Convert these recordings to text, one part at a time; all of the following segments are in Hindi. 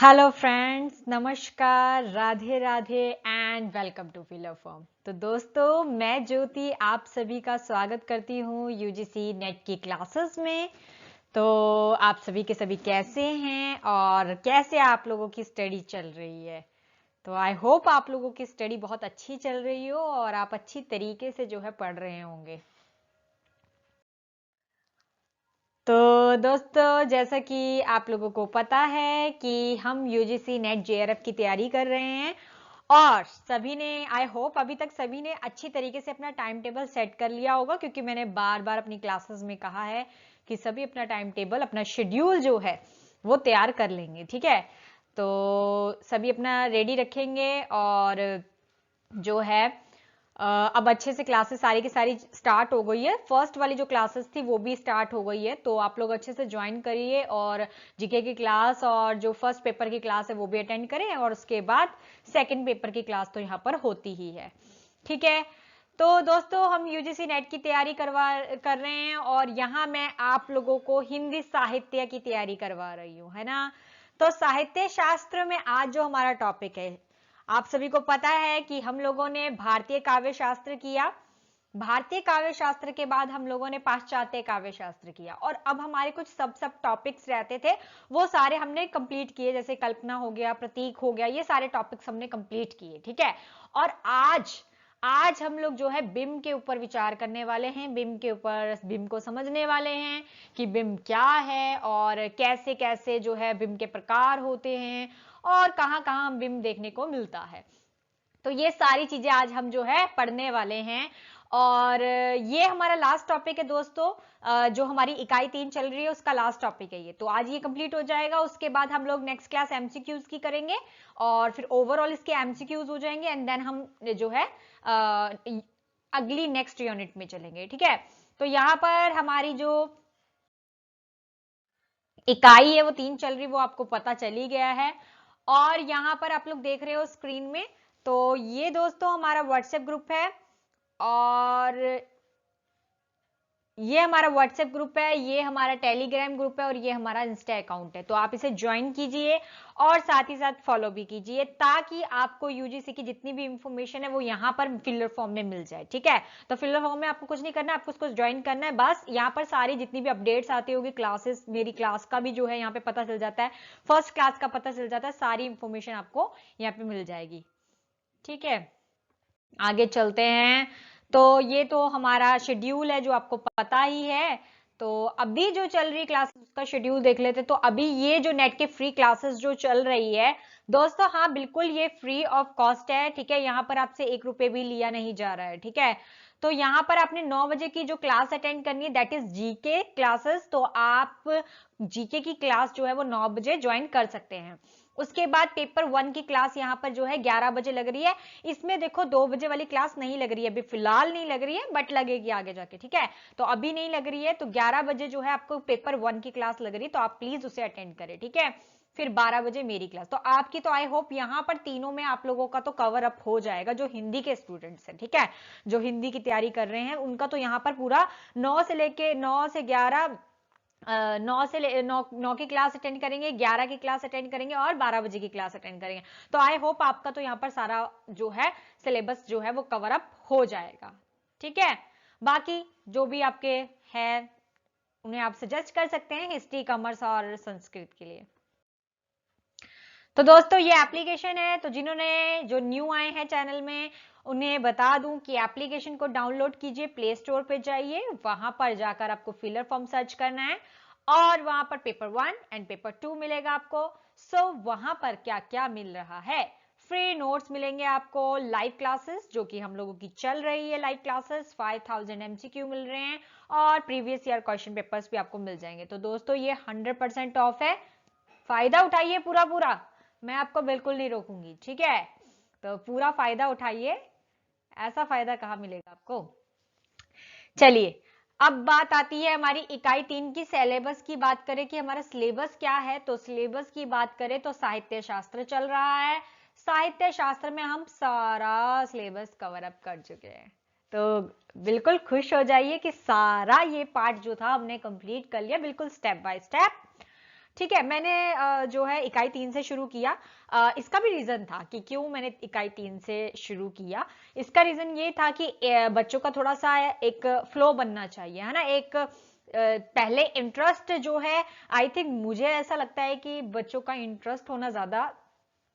हेलो फ्रेंड्स, नमस्कार, Radhe Radhe and welcome to filler form. तो दोस्तों, मैं ज्योति आप सभी का स्वागत करती हूँ यूजीसी नेट की क्लासेस में। तो आप सभी के सभी कैसे हैं और कैसे आप लोगों की स्टडी चल रही है। तो आई होप आप लोगों की स्टडी बहुत अच्छी चल रही हो और आप अच्छी तरीके से जो है पढ़ रहे होंगे। तो दोस्तों, जैसा कि आप लोगों को पता है कि हम यूजीसी नेट जेआरएफ की तैयारी कर रहे हैं और सभी ने, आई होप अभी तक सभी ने अच्छी तरीके से अपना टाइम टेबल सेट कर लिया होगा, क्योंकि मैंने बार बार अपनी क्लासेस में कहा है कि सभी अपना टाइम टेबल, अपना शेड्यूल जो है वो तैयार कर लेंगे। ठीक है, तो सभी अपना रेडी रखेंगे और जो है अब अच्छे से क्लासेस सारी की सारी स्टार्ट हो गई है। फर्स्ट वाली जो क्लासेस थी वो भी स्टार्ट हो गई है, तो आप लोग अच्छे से ज्वाइन करिए और जीके की क्लास और जो फर्स्ट पेपर की क्लास है वो भी अटेंड करें और उसके बाद सेकंड पेपर की क्लास तो यहाँ पर होती ही है। ठीक है, तो दोस्तों हम यूजीसी नेट की तैयारी कर रहे हैं और यहाँ मैं आप लोगों को हिंदी साहित्य की तैयारी करवा रही हूँ, है ना। तो साहित्य शास्त्र में आज जो हमारा टॉपिक है, आप सभी को पता है कि हम लोगों ने भारतीय काव्य शास्त्र किया। भारतीय काव्य शास्त्र के बाद हम लोगों ने पाश्चात्य काव्य शास्त्र किया और अब हमारे कुछ सब सब टॉपिक्स रहते थे, वो सारे हमने कंप्लीट किए। जैसे कल्पना हो गया, प्रतीक हो गया, ये सारे टॉपिक्स हमने कंप्लीट किए। ठीक है, और आज आज हम लोग जो है बिंब के ऊपर विचार करने वाले हैं, बिंब के ऊपर, बिंब को समझने वाले हैं कि बिंब क्या है और कैसे कैसे जो है बिंब के प्रकार होते हैं और कहाँ कहाँ हम बिंब देखने को मिलता है। तो ये सारी चीजें आज हम जो है पढ़ने वाले हैं और ये हमारा लास्ट टॉपिक है दोस्तों। जो हमारी इकाई 3 चल रही है उसका लास्ट टॉपिक है ये, तो आज ये कंप्लीट हो जाएगा। उसके बाद हम लोग नेक्स्ट क्लास एमसीक्यूज की करेंगे और फिर ओवरऑल इसके एमसीक्यूज हो जाएंगे एंड देन हम जो है अगली नेक्स्ट यूनिट में चलेंगे। ठीक है, तो यहाँ पर हमारी जो इकाई है वो 3 चल रही, वो आपको पता चल ही गया है। और यहाँ पर आप लोग देख रहे हो स्क्रीन में, तो ये दोस्तों हमारा व्हाट्सएप ग्रुप है और ये हमारा व्हाट्सएप ग्रुप है, ये हमारा टेलीग्राम ग्रुप है और ये हमारा इंस्टा अकाउंट है। तो आप इसे ज्वाइन कीजिए और साथ ही साथ फॉलो भी कीजिए ताकि आपको यूजीसी की जितनी भी इंफॉर्मेशन है वो यहाँ पर फिलर फॉर्म में मिल जाए। ठीक है, तो फिलर फॉर्म में आपको कुछ नहीं करना है, आपको उसको ज्वाइन करना है बस। यहाँ पर सारी जितनी भी अपडेट्स आती होगी, क्लासेस, मेरी क्लास का भी जो है यहाँ पे पता चल जाता है, फर्स्ट क्लास का पता चल जाता है, सारी इंफॉर्मेशन आपको यहाँ पे मिल जाएगी। ठीक है, आगे चलते हैं। तो ये तो हमारा शेड्यूल है जो आपको पता ही है। तो अभी जो चल रही क्लासेस उसका शेड्यूल देख लेते। तो अभी ये जो नेट के फ्री क्लासेस जो चल रही है दोस्तों, हाँ बिल्कुल ये फ्री ऑफ कॉस्ट है। ठीक है, यहाँ पर आपसे 1 रुपए भी लिया नहीं जा रहा है। ठीक है, तो यहाँ पर आपने 9 बजे की जो क्लास अटेंड करनी है, दैट इज जीके क्लासेस। तो आप जीके की क्लास जो है वो 9 बजे ज्वाइन कर सकते हैं। उसके बाद पेपर 1 की क्लास यहाँ पर जो है 11 बजे लग रही है। इसमें देखो 2 बजे वाली क्लास नहीं लग रही है, अभी फिलहाल नहीं लग रही है, बट लगेगी आगे जाके। ठीक है, तो अभी नहीं लग रही है, तो 11 बजे जो है आपको पेपर 1 की क्लास लग रही है, तो आप प्लीज उसे अटेंड करें। ठीक है, फिर 12 बजे मेरी क्लास। तो आपकी तो आई होप यहाँ पर तीनों में आप लोगों का तो कवर अप हो जाएगा, जो हिंदी के स्टूडेंट्स हैं। ठीक है, जो हिंदी की तैयारी कर रहे हैं उनका तो यहाँ पर पूरा 9 से लेके 9 से 11, 9 की क्लास अटेंड करेंगे, 11 की क्लास अटेंड करेंगे और 12 बजे की क्लास अटेंड करेंगे। तो आई होप आपका तो यहाँ पर सारा जो है सिलेबस जो है वो कवर अप हो जाएगा। ठीक है, बाकी जो भी आपके है उन्हें आप सजेस्ट कर सकते हैं हिस्ट्री, कॉमर्स और संस्कृत के लिए। तो दोस्तों ये एप्लीकेशन है, तो जिन्होंने, जो न्यू आए हैं चैनल में, उन्हें बता दूं कि एप्लीकेशन को डाउनलोड कीजिए, प्ले स्टोर पे जाइए, वहां पर जाकर आपको फिलर फॉर्म सर्च करना है और वहां पर पेपर 1 एंड पेपर 2 मिलेगा आपको। सो वहां पर क्या क्या मिल रहा है, फ्री नोट्स मिलेंगे आपको, लाइव क्लासेस जो कि हम लोगों की चल रही है, लाइव क्लासेस 5000 एमसीक्यू मिल रहे हैं और प्रीवियस ईयर क्वेश्चन पेपर्स भी आपको मिल जाएंगे। तो दोस्तों ये 100% ऑफ है, फायदा उठाइए पूरा पूरा, मैं आपको बिल्कुल नहीं रोकूंगी। ठीक है, तो पूरा फायदा उठाइए, ऐसा फायदा कहाँ मिलेगा आपको। चलिए, अब बात आती है हमारी इकाई 3 की सिलेबस की। बात करें कि हमारा सिलेबस क्या है, तो सिलेबस की बात करें तो साहित्य शास्त्र चल रहा है। साहित्य शास्त्र में हम सारा सिलेबस कवर अप कर चुके हैं, तो बिल्कुल खुश हो जाइए कि सारा ये पार्ट जो था हमने कंप्लीट कर लिया, बिल्कुल स्टेप बाय स्टेप। ठीक है, मैंने जो है इकाई 3 से शुरू किया। इसका भी रीजन था कि क्यों मैंने इकाई 3 से शुरू किया। इसका रीजन ये था कि बच्चों का थोड़ा सा एक फ्लो बनना चाहिए, है ना। एक पहले इंटरेस्ट जो है, आई थिंक मुझे ऐसा लगता है कि बच्चों का इंटरेस्ट होना ज्यादा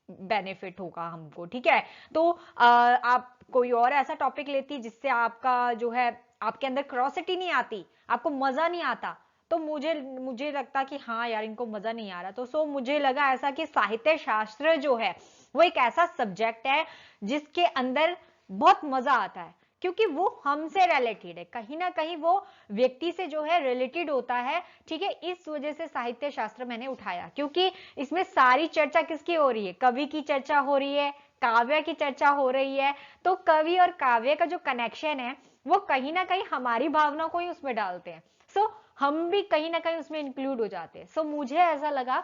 बेनिफिट होगा हमको, ठीक है। तो आप कोई और ऐसा टॉपिक लेती जिससे आपका जो है, आपके अंदर क्यूरोसिटी नहीं आती, आपको मजा नहीं आता, तो मुझे मुझे लगता कि हाँ यार इनको मजा नहीं आ रहा। तो सो मुझे लगा ऐसा कि साहित्य शास्त्र जो है वो एक ऐसा सब्जेक्ट है जिसके अंदर बहुत मजा आता है, क्योंकि वो हमसे रिलेटेड है, कहीं ना कहीं वो व्यक्ति से जो है रिलेटेड होता है, ठीक है। इस वजह से साहित्य शास्त्र मैंने उठाया, क्योंकि इसमें सारी चर्चा किसकी हो रही है, कवि की चर्चा हो रही है, काव्य की चर्चा हो रही है। तो कवि और काव्य का जो कनेक्शन है वो कहीं ना कहीं हमारी भावना को ही उसमें डालते हैं। सो हम भी कहीं ना कहीं उसमें इंक्लूड हो जाते हैं। सो मुझे ऐसा लगा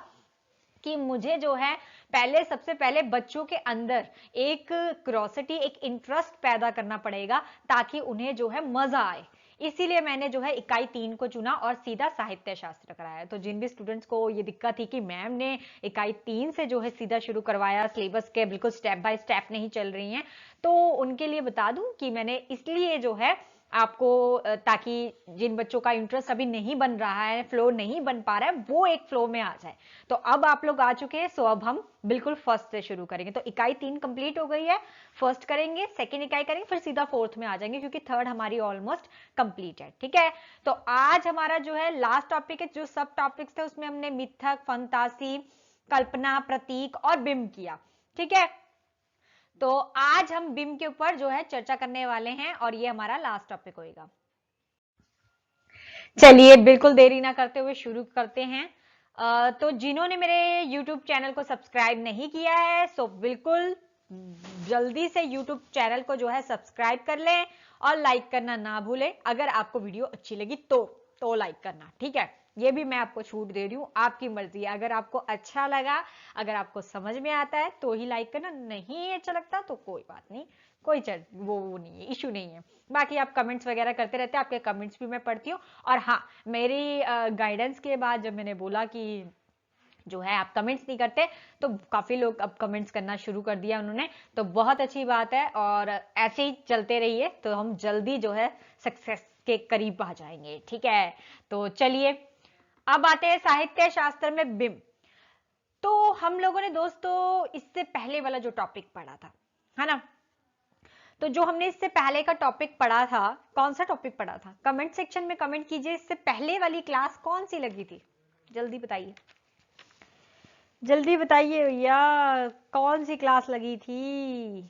कि मुझे जो है पहले, सबसे पहले बच्चों के अंदर एक क्यूरोसिटी, एक इंटरेस्ट पैदा करना पड़ेगा ताकि उन्हें जो है मजा आए। इसीलिए मैंने जो है इकाई 3 को चुना और सीधा साहित्य शास्त्र कराया। तो जिन भी स्टूडेंट्स को ये दिक्कत थी कि मैम ने इकाई 3 से जो है सीधा शुरू करवाया, सिलेबस के बिल्कुल स्टेप बाय स्टेप नहीं चल रही हैं, तो उनके लिए बता दूं कि मैंने इसलिए जो है आपको, ताकि जिन बच्चों का इंटरेस्ट अभी नहीं बन रहा है, फ्लो नहीं बन पा रहा है, वो एक फ्लो में आ जाए। तो अब आप लोग आ चुके हैं, सो अब हम बिल्कुल फर्स्ट से शुरू करेंगे। तो इकाई 3 कंप्लीट हो गई है, फर्स्ट करेंगे, सेकेंड इकाई करेंगे, फिर सीधा फोर्थ में आ जाएंगे, क्योंकि थर्ड हमारी ऑलमोस्ट कंप्लीट है, ठीक है। तो आज हमारा जो है लास्ट टॉपिक है, जो सब टॉपिक्स थे उसमें हमने मिथक, फंतासी, कल्पना, प्रतीक और बिंब किया, ठीक है। तो आज हम बिंब के ऊपर जो है चर्चा करने वाले हैं और ये हमारा लास्ट टॉपिक होगा। चलिए बिल्कुल देरी ना करते हुए शुरू करते हैं। तो जिन्होंने मेरे YouTube चैनल को सब्सक्राइब नहीं किया है, सो बिल्कुल जल्दी से YouTube चैनल को जो है सब्सक्राइब कर लें और लाइक करना ना भूलें। अगर आपको वीडियो अच्छी लगी तो लाइक करना, ठीक है। ये भी मैं आपको छूट दे रही हूं, आपकी मर्जी है। अगर आपको अच्छा लगा, अगर आपको समझ में आता है तो ही लाइक करना, नहीं अच्छा लगता तो कोई बात नहीं, कोई वो नहीं है, इशू नहीं है। बाकी आप कमेंट्स वगैरह करते रहते हैं, आपके कमेंट्स भी मैं पढ़ती हूँ। और हाँ, मेरी गाइडेंस के बाद जब मैंने बोला कि जो है आप कमेंट्स नहीं करते, तो काफी लोग अब कमेंट्स करना शुरू कर दिया उन्होंने, तो बहुत अच्छी बात है। और ऐसे ही चलते रहिए तो हम जल्दी जो है सक्सेस के करीब आ जाएंगे, ठीक है। तो चलिए अब आते हैं साहित्य शास्त्र में बिंब। तो हम लोगों ने दोस्तों इससे पहले वाला जो टॉपिक पढ़ा था, है ना, तो जो हमने इससे पहले का टॉपिक पढ़ा था, कौन सा टॉपिक पढ़ा था, कमेंट सेक्शन में कमेंट कीजिए, इससे पहले वाली क्लास कौन सी लगी थी, जल्दी बताइए, जल्दी बताइए भैया, कौन सी क्लास लगी थी।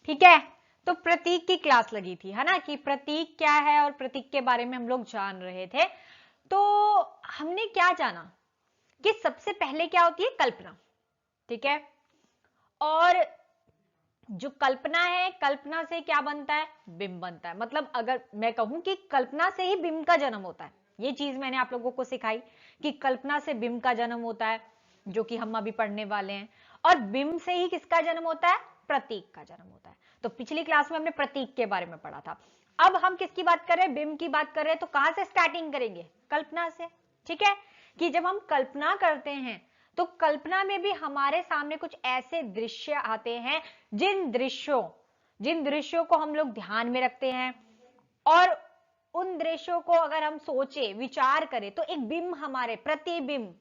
ठीक है, तो प्रतीक की क्लास लगी थी, है ना, कि प्रतीक क्या है और प्रतीक के बारे में हम लोग जान रहे थे। तो हमने क्या जाना कि सबसे पहले क्या होती है, कल्पना, ठीक है। और जो कल्पना है, कल्पना से क्या बनता है, बिंब बनता है। मतलब अगर मैं कहूं कि कल्पना से ही बिंब का जन्म होता है, ये चीज मैंने आप लोगों को सिखाई कि कल्पना से बिंब का जन्म होता है, जो कि हम अभी पढ़ने वाले हैं। और बिंब से ही किसका जन्म होता है, प्रतीक का जन्म होता है। तो पिछली क्लास में हमने प्रतीक के बारे में पढ़ा था। अब हम किसकी बात कर रहे हैं, बिंब की बात कर रहे हैं। तो कहां से स्टार्टिंग करेंगे, कल्पना से, ठीक है। कि जब हम कल्पना करते हैं तो कल्पना में भी हमारे सामने कुछ ऐसे दृश्य आते हैं जिन दृश्यों को हम लोग ध्यान में रखते हैं, और उन दृश्यों को अगर हम सोचे, विचार करें, तो एक बिंब, हमारे प्रतिबिंब,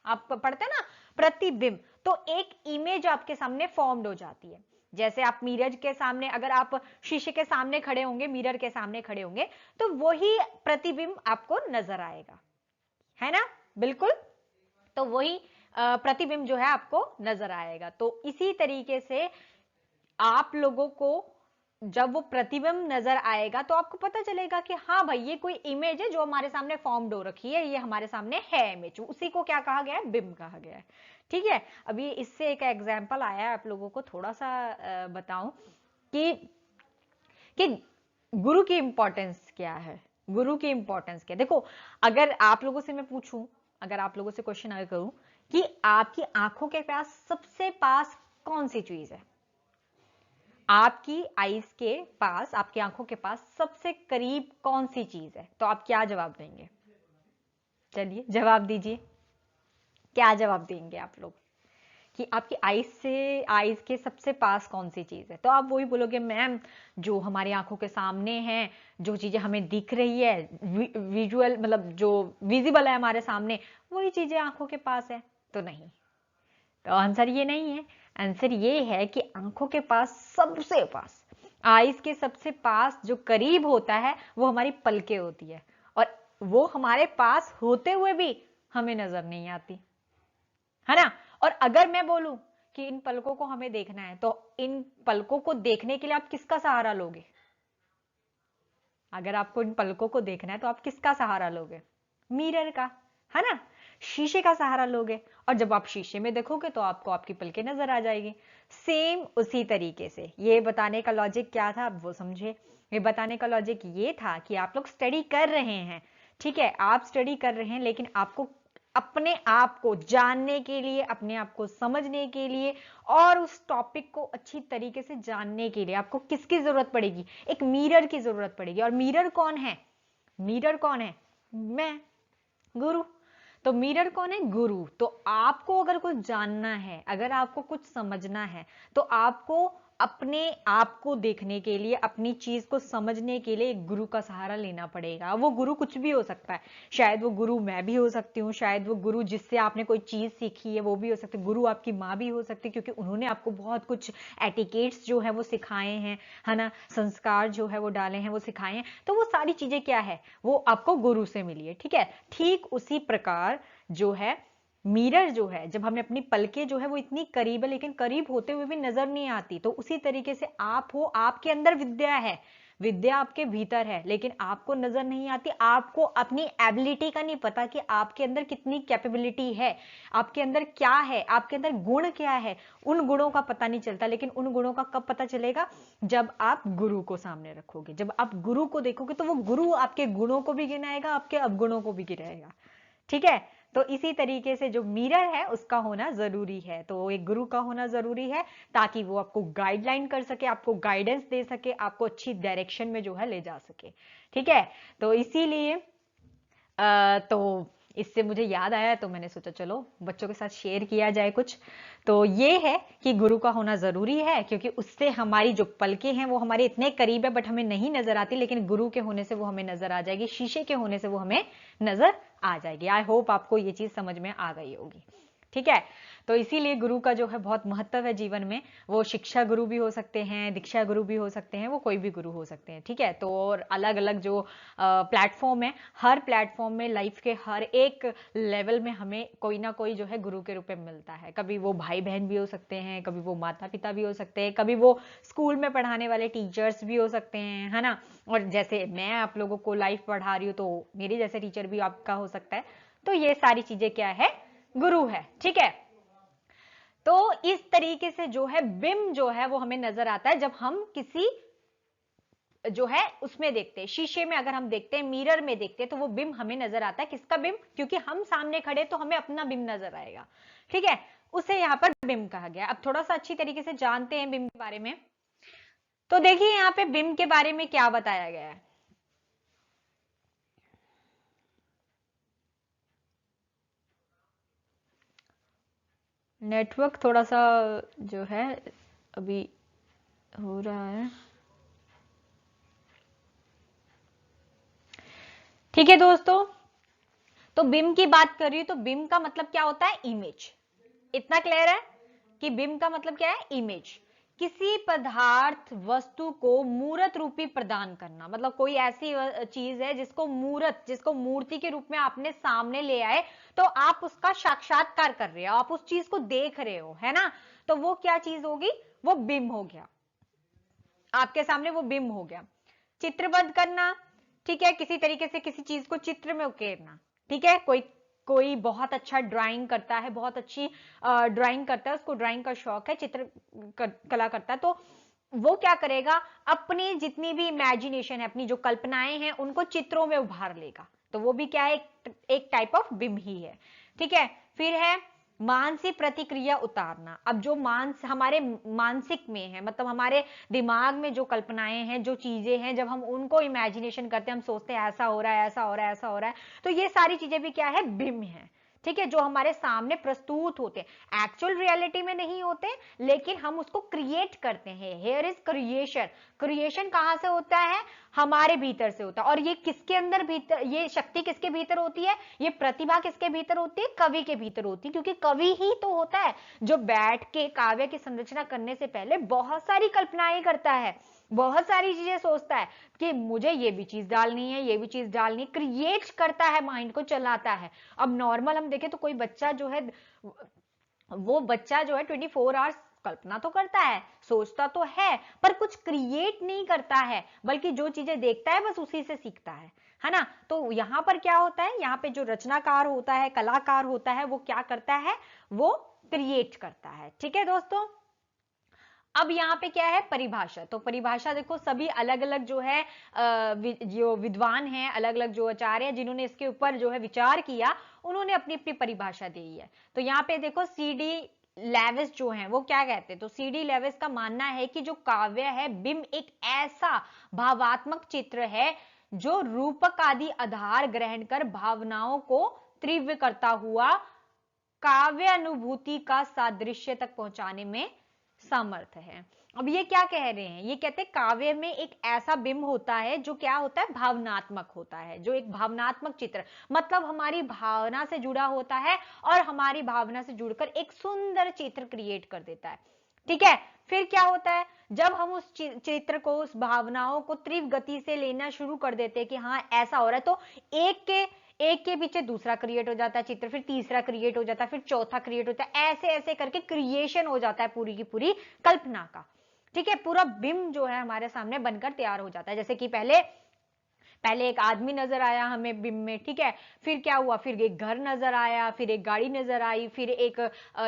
आप पढ़ते हैं ना, प्रतिबिंब, तो एक इमेज आपके सामने फॉर्म्ड हो जाती है। जैसे आप मिरर के सामने, अगर आप शीशे के सामने खड़े होंगे, मिरर के सामने खड़े होंगे, तो वही प्रतिबिंब आपको नजर आएगा, है ना, बिल्कुल। तो वही प्रतिबिंब जो है आपको नजर आएगा। तो इसी तरीके से आप लोगों को जब वो प्रतिबिंब नजर आएगा तो आपको पता चलेगा कि हाँ भाई, ये कोई इमेज है जो हमारे सामने फॉर्म्ड हो रखी है, ये हमारे सामने है इमेज, उसी को क्या कहा गया है, बिंब कहा गया है, ठीक है। अभी इससे एक एग्जांपल आया है, आप लोगों को थोड़ा सा बताऊं कि गुरु की इंपॉर्टेंस क्या है, गुरु की इंपॉर्टेंस क्या है। देखो, अगर आप लोगों से मैं पूछूं, अगर आप लोगों से क्वेश्चन अगर करूं कि आपकी आंखों के पास कौन सी चीज है, आपकी आईज के पास, आपकी आंखों के पास सबसे करीब कौन सी चीज है, तो आप क्या जवाब देंगे, चलिए जवाब दीजिए, क्या जवाब देंगे आप लोग कि आपकी आईज के सबसे पास कौन सी चीज है? तो आप वही बोलोगे मैम जो हमारी आंखों के सामने है, जो चीजें हमें दिख रही है, विजुअल मतलब जो विजिबल है हमारे सामने, वही चीजें आंखों के पास है। तो नहीं, तो आंसर ये नहीं है। आंसर ये है कि आंखों के पास सबसे पास, आईज के सबसे पास जो करीब होता है वो हमारी पलकें होती है, और वो हमारे पास होते हुए भी हमें नजर नहीं आती, है ना। और अगर मैं बोलूं कि इन पलकों को हमें देखना है, तो इन पलकों को देखने के लिए आप किसका सहारा लोगे? अगर आपको इन पलकों को देखना है तो आप किसका सहारा लोगे? मिरर का, है ना, शीशे का सहारा लोगे। और जब आप शीशे में देखोगे तो आपको आपकी पलकें नजर आ जाएगी। सेम उसी तरीके से ये बताने का लॉजिक क्या था, अब वो समझे। ये बताने का लॉजिक ये था कि आप लोग स्टडी कर रहे हैं, ठीक है, आप स्टडी कर रहे हैं, लेकिन आपको अपने आप को जानने के लिए, अपने आप को समझने के लिए और उस टॉपिक को अच्छी तरीके से जानने के लिए आपको किसकी जरूरत पड़ेगी? एक मिरर की जरूरत पड़ेगी। और मिरर कौन है? मिरर कौन है? मैं, गुरु। तो मिरर कौन है? गुरु। तो आपको अगर कुछ जानना है, अगर आपको कुछ समझना है, तो आपको अपने आप को देखने के लिए, अपनी चीज को समझने के लिए एक गुरु का सहारा लेना पड़ेगा। वो गुरु कुछ भी हो सकता है, शायद वो गुरु मैं भी हो सकती हूँ, शायद वो गुरु जिससे आपने कोई चीज सीखी है वो भी हो सकती है, गुरु आपकी माँ भी हो सकती है, क्योंकि उन्होंने आपको बहुत कुछ एटिकेट्स जो है वो सिखाए हैं, है ना, संस्कार जो है वो डाले हैं, वो सिखाए हैं। तो वो सारी चीजें क्या है, वो आपको गुरु से मिली है, ठीक है। ठीक उसी प्रकार जो है मिरर जो है, जब हमें अपनी पलकें जो है वो इतनी करीब है लेकिन करीब होते हुए भी नजर नहीं आती, तो उसी तरीके से आप हो, आपके अंदर विद्या है, विद्या आपके भीतर है, लेकिन आपको नजर नहीं आती। आपको अपनी एबिलिटी का नहीं पता कि आपके अंदर कितनी कैपेबिलिटी है, आपके अंदर क्या है, आपके अंदर गुण क्या है, उन गुणों का पता नहीं चलता। लेकिन उन गुणों का कब पता चलेगा? जब आप गुरु को सामने रखोगे, जब आप गुरु को देखोगे, तो वो गुरु आपके गुणों को भी गिनाएगा, आपके अवगुणों को भी गिनाएगा, ठीक है। तो इसी तरीके से जो मिरर है उसका होना जरूरी है, तो एक गुरु का होना जरूरी है, ताकि वो आपको गाइडलाइन कर सके, आपको गाइडेंस दे सके, आपको अच्छी डायरेक्शन में जो है ले जा सके, ठीक है। तो इसीलिए तो इससे मुझे याद आया, तो मैंने सोचा चलो बच्चों के साथ शेयर किया जाए कुछ। तो ये है कि गुरु का होना जरूरी है, क्योंकि उससे हमारी जो पलकें हैं वो हमारे इतने करीब है बट हमें नहीं नजर आती, लेकिन गुरु के होने से वो हमें नजर आ जाएगी, शीशे के होने से वो हमें नजर आ जाएगी। आई होप आपको ये चीज समझ में आ गई होगी, ठीक है। तो इसीलिए गुरु का जो है बहुत महत्व है जीवन में। वो शिक्षा गुरु भी हो सकते हैं, दीक्षा गुरु भी हो सकते हैं, वो कोई भी गुरु हो सकते हैं, ठीक है। तो और अलग अलग जो प्लेटफॉर्म है, हर प्लेटफॉर्म में लाइफ के हर एक लेवल में हमें कोई ना कोई जो है गुरु के रूप में मिलता है। कभी वो भाई बहन भी हो सकते हैं, कभी वो माता पिता भी हो सकते हैं, कभी वो स्कूल में पढ़ाने वाले टीचर्स भी हो सकते हैं, है ना। और जैसे मैं आप लोगों को लाइफ पढ़ा रही हूँ, तो मेरे जैसे टीचर भी आपका हो सकता है। तो ये सारी चीजें क्या है? गुरु है, ठीक है। तो इस तरीके से जो है बिंब जो है वो हमें नजर आता है, जब हम किसी जो है उसमें देखते हैं, शीशे में अगर हम देखते हैं, मिरर में देखते हैं, तो वो बिंब हमें नजर आता है। किसका बिंब? क्योंकि हम सामने खड़े तो हमें अपना बिंब नजर आएगा, ठीक है। उसे यहां पर बिंब कहा गया। अब थोड़ा सा अच्छी तरीके से जानते हैं बिंब के बारे में। तो देखिए यहाँ पे बिंब के बारे में क्या बताया गया है। नेटवर्क थोड़ा सा जो है अभी हो रहा है, ठीक है दोस्तों। तो बिंब की बात कर रही हूं, तो बिंब का मतलब क्या होता है? इमेज। इतना क्लियर है कि बिंब का मतलब क्या है? इमेज। किसी पदार्थ वस्तु को मूर्त रूपी प्रदान करना, मतलब कोई ऐसी चीज है जिसको मूर्त, जिसको मूर्ति के रूप में आपने सामने ले आए, तो आप उसका साक्षात्कार कर रहे हो, आप उस चीज को देख रहे हो, है ना। तो वो क्या चीज होगी? वो बिंब हो गया, आपके सामने वो बिंब हो गया। चित्रबद्ध करना, ठीक है, किसी तरीके से किसी चीज को चित्र में उकेरना, ठीक है। कोई कोई बहुत अच्छा ड्राइंग करता है, बहुत अच्छी ड्राइंग करता है, उसको ड्राइंग का शौक है, चित्र कला करता है, तो वो क्या करेगा? अपनी जितनी भी इमेजिनेशन है, अपनी जो कल्पनाएं हैं, उनको चित्रों में उभार लेगा। तो वो भी क्या है? एक टाइप ऑफ बिंब ही है, ठीक है। फिर है मानसिक प्रतिक्रिया उतारना। अब जो हमारे मानसिक में है, मतलब हमारे दिमाग में जो कल्पनाएं हैं, जो चीजें हैं, जब हम उनको इमेजिनेशन करते हैं, हम सोचते हैं ऐसा हो रहा है, ऐसा हो रहा है, ऐसा हो रहा है, तो ये सारी चीजें भी क्या है, बिंब है। ठीक है, जो हमारे सामने प्रस्तुत होते हैं, एक्चुअल रियलिटी में नहीं होते, लेकिन हम उसको क्रिएट करते हैं। Here is creation. क्रिएशन कहां से होता है, हमारे भीतर से होता है। और ये किसके अंदर भीतर, ये शक्ति किसके भीतर होती है, ये प्रतिभा किसके भीतर होती है, कवि के भीतर होती है। क्योंकि कवि ही तो होता है जो बैठ के काव्य की संरचना करने से पहले बहुत सारी कल्पनाएं करता है, बहुत सारी चीजें सोचता है कि मुझे ये भी चीज डालनी है, ये भी चीज डालनी, क्रिएट करता है, माइंड को चलाता है। अब नॉर्मल हम देखें तो कोई बच्चा जो है, वो बच्चा जो है 24 आवर्स कल्पना तो करता है, सोचता तो है, पर कुछ क्रिएट नहीं करता है, बल्कि जो चीजें देखता है बस उसी से सीखता है ना। तो यहां पर क्या होता है, यहाँ पे जो रचनाकार होता है, कलाकार होता है, वो क्या करता है, वो क्रिएट करता है। ठीक है दोस्तों। अब यहाँ पे क्या है, परिभाषा। तो परिभाषा देखो, सभी अलग अलग जो है जो विद्वान हैं, अलग अलग जो आचार्य हैं, जिन्होंने इसके ऊपर जो है विचार किया, उन्होंने अपनी अपनी परिभाषा दी है। तो यहाँ पे देखो सीडी लेविस जो है वो क्या कहते हैं, तो सीडी लेविस का मानना है कि जो काव्य है, बिंब एक ऐसा भावात्मक चित्र है जो रूपक आदि आधार ग्रहण कर भावनाओं को तीव्र करता हुआ काव्य अनुभूति का सादृश्य तक पहुंचाने में समर्थ है। अब ये क्या कह रहे हैं, ये कहते हैं काव्य में एक ऐसा बिंब होता है जो क्या होता है, भावनात्मक होता है, जो एक भावनात्मक चित्र, मतलब हमारी भावना से जुड़ा होता है और हमारी भावना से जुड़कर एक सुंदर चित्र क्रिएट कर देता है। ठीक है, फिर क्या होता है, जब हम उस चित्र को, उस भावनाओं को तीव्र गति से लेना शुरू कर देते हैं कि हाँ ऐसा हो रहा है, तो एक के पीछे दूसरा क्रिएट हो जाता है चित्र, फिर तीसरा क्रिएट हो जाता है, फिर चौथा क्रिएट होता है, ऐसे ऐसे करके क्रिएशन हो जाता है पूरी की पूरी कल्पना का। ठीक है, पूरा बिंब जो है हमारे सामने बनकर तैयार हो जाता है। जैसे कि पहले एक आदमी नजर आया हमें बिंब में, ठीक है, फिर क्या हुआ, फिर एक घर नजर आया, फिर एक गाड़ी नजर आई, फिर एक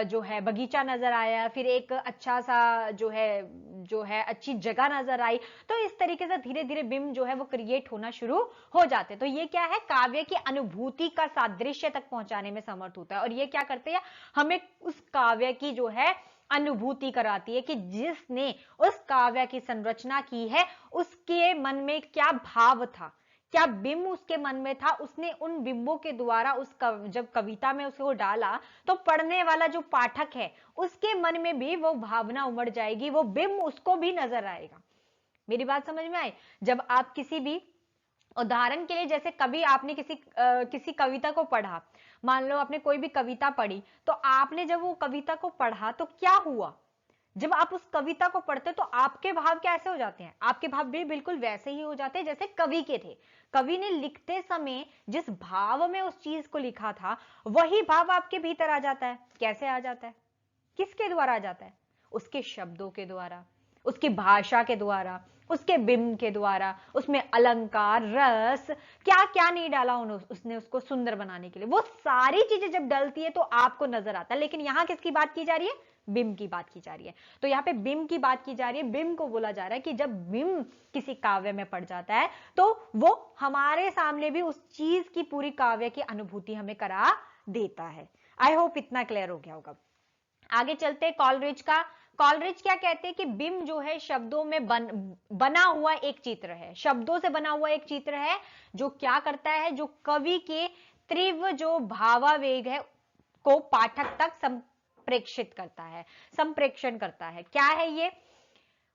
जो है बगीचा नजर आया, फिर एक अच्छा सा जो है अच्छी जगह नजर आई। तो इस तरीके से धीरे धीरे बिंब जो है वो क्रिएट होना शुरू हो जाते हैं। तो ये क्या है, काव्य की अनुभूति का सादृश्य तक पहुंचाने में समर्थ होता है। और ये क्या करते हैं, हमें उस काव्य की जो है अनुभूति कराती है कि जिसने उस काव्य की संरचना की है, उसके मन में क्या भाव था, क्या बिंब उसके मन में था, उसने उन बिंबों के द्वारा जब कविता में उसको डाला, तो पढ़ने वाला जो पाठक है उसके मन में भी वो भावना उमड़ जाएगी, वो बिंब उसको भी नजर आएगा। मेरी बात समझ में आई। जब आप किसी भी, उदाहरण के लिए जैसे कभी आपने किसी कविता को पढ़ा, मान लो आपने कोई भी कविता पढ़ी, तो आपने जब वो कविता को पढ़ा तो क्या हुआ, जब आप उस कविता को पढ़ते तो आपके भाव कैसे हो जाते हैं, आपके भाव भी बिल्कुल वैसे ही हो जाते हैं जैसे कवि के थे। कवि ने लिखते समय जिस भाव में उस चीज को लिखा था, वही भाव आपके भीतर आ जाता है। कैसे आ जाता है, किसके द्वारा आ जाता है, उसके शब्दों के द्वारा, उसकी भाषा के द्वारा, उसके बिंब के द्वारा, उसमें अलंकार, रस, क्या क्या नहीं डाला उसने उसको सुंदर बनाने के लिए, वो सारी चीजें जब डलती है तो आपको नजर आता है। लेकिन यहां किसकी बात की जा रही है, बिंब की बात की जा रही है। तो यहाँ पे बिंब की बात की जा रही है, बिंब को बोला जा रहा है कि जब बिंब किसी काव्य में पड़ जाता है तो वो हमारे सामने भी उस चीज की पूरी काव्य की अनुभूति हमें करा देता है। आई होप इतना क्लियर हो गया होगा। आगे चलते कॉलरिज का। कॉलरिज क्या कहते हैं कि बिंब जो है शब्दों में बना हुआ एक चित्र है, शब्दों से बना हुआ एक चित्र है, जो क्या करता है, जो कवि के तीव्र जो भावावेग है को पाठक तक संप्रेषित करता है, संप्रेषण करता है। क्या है ये,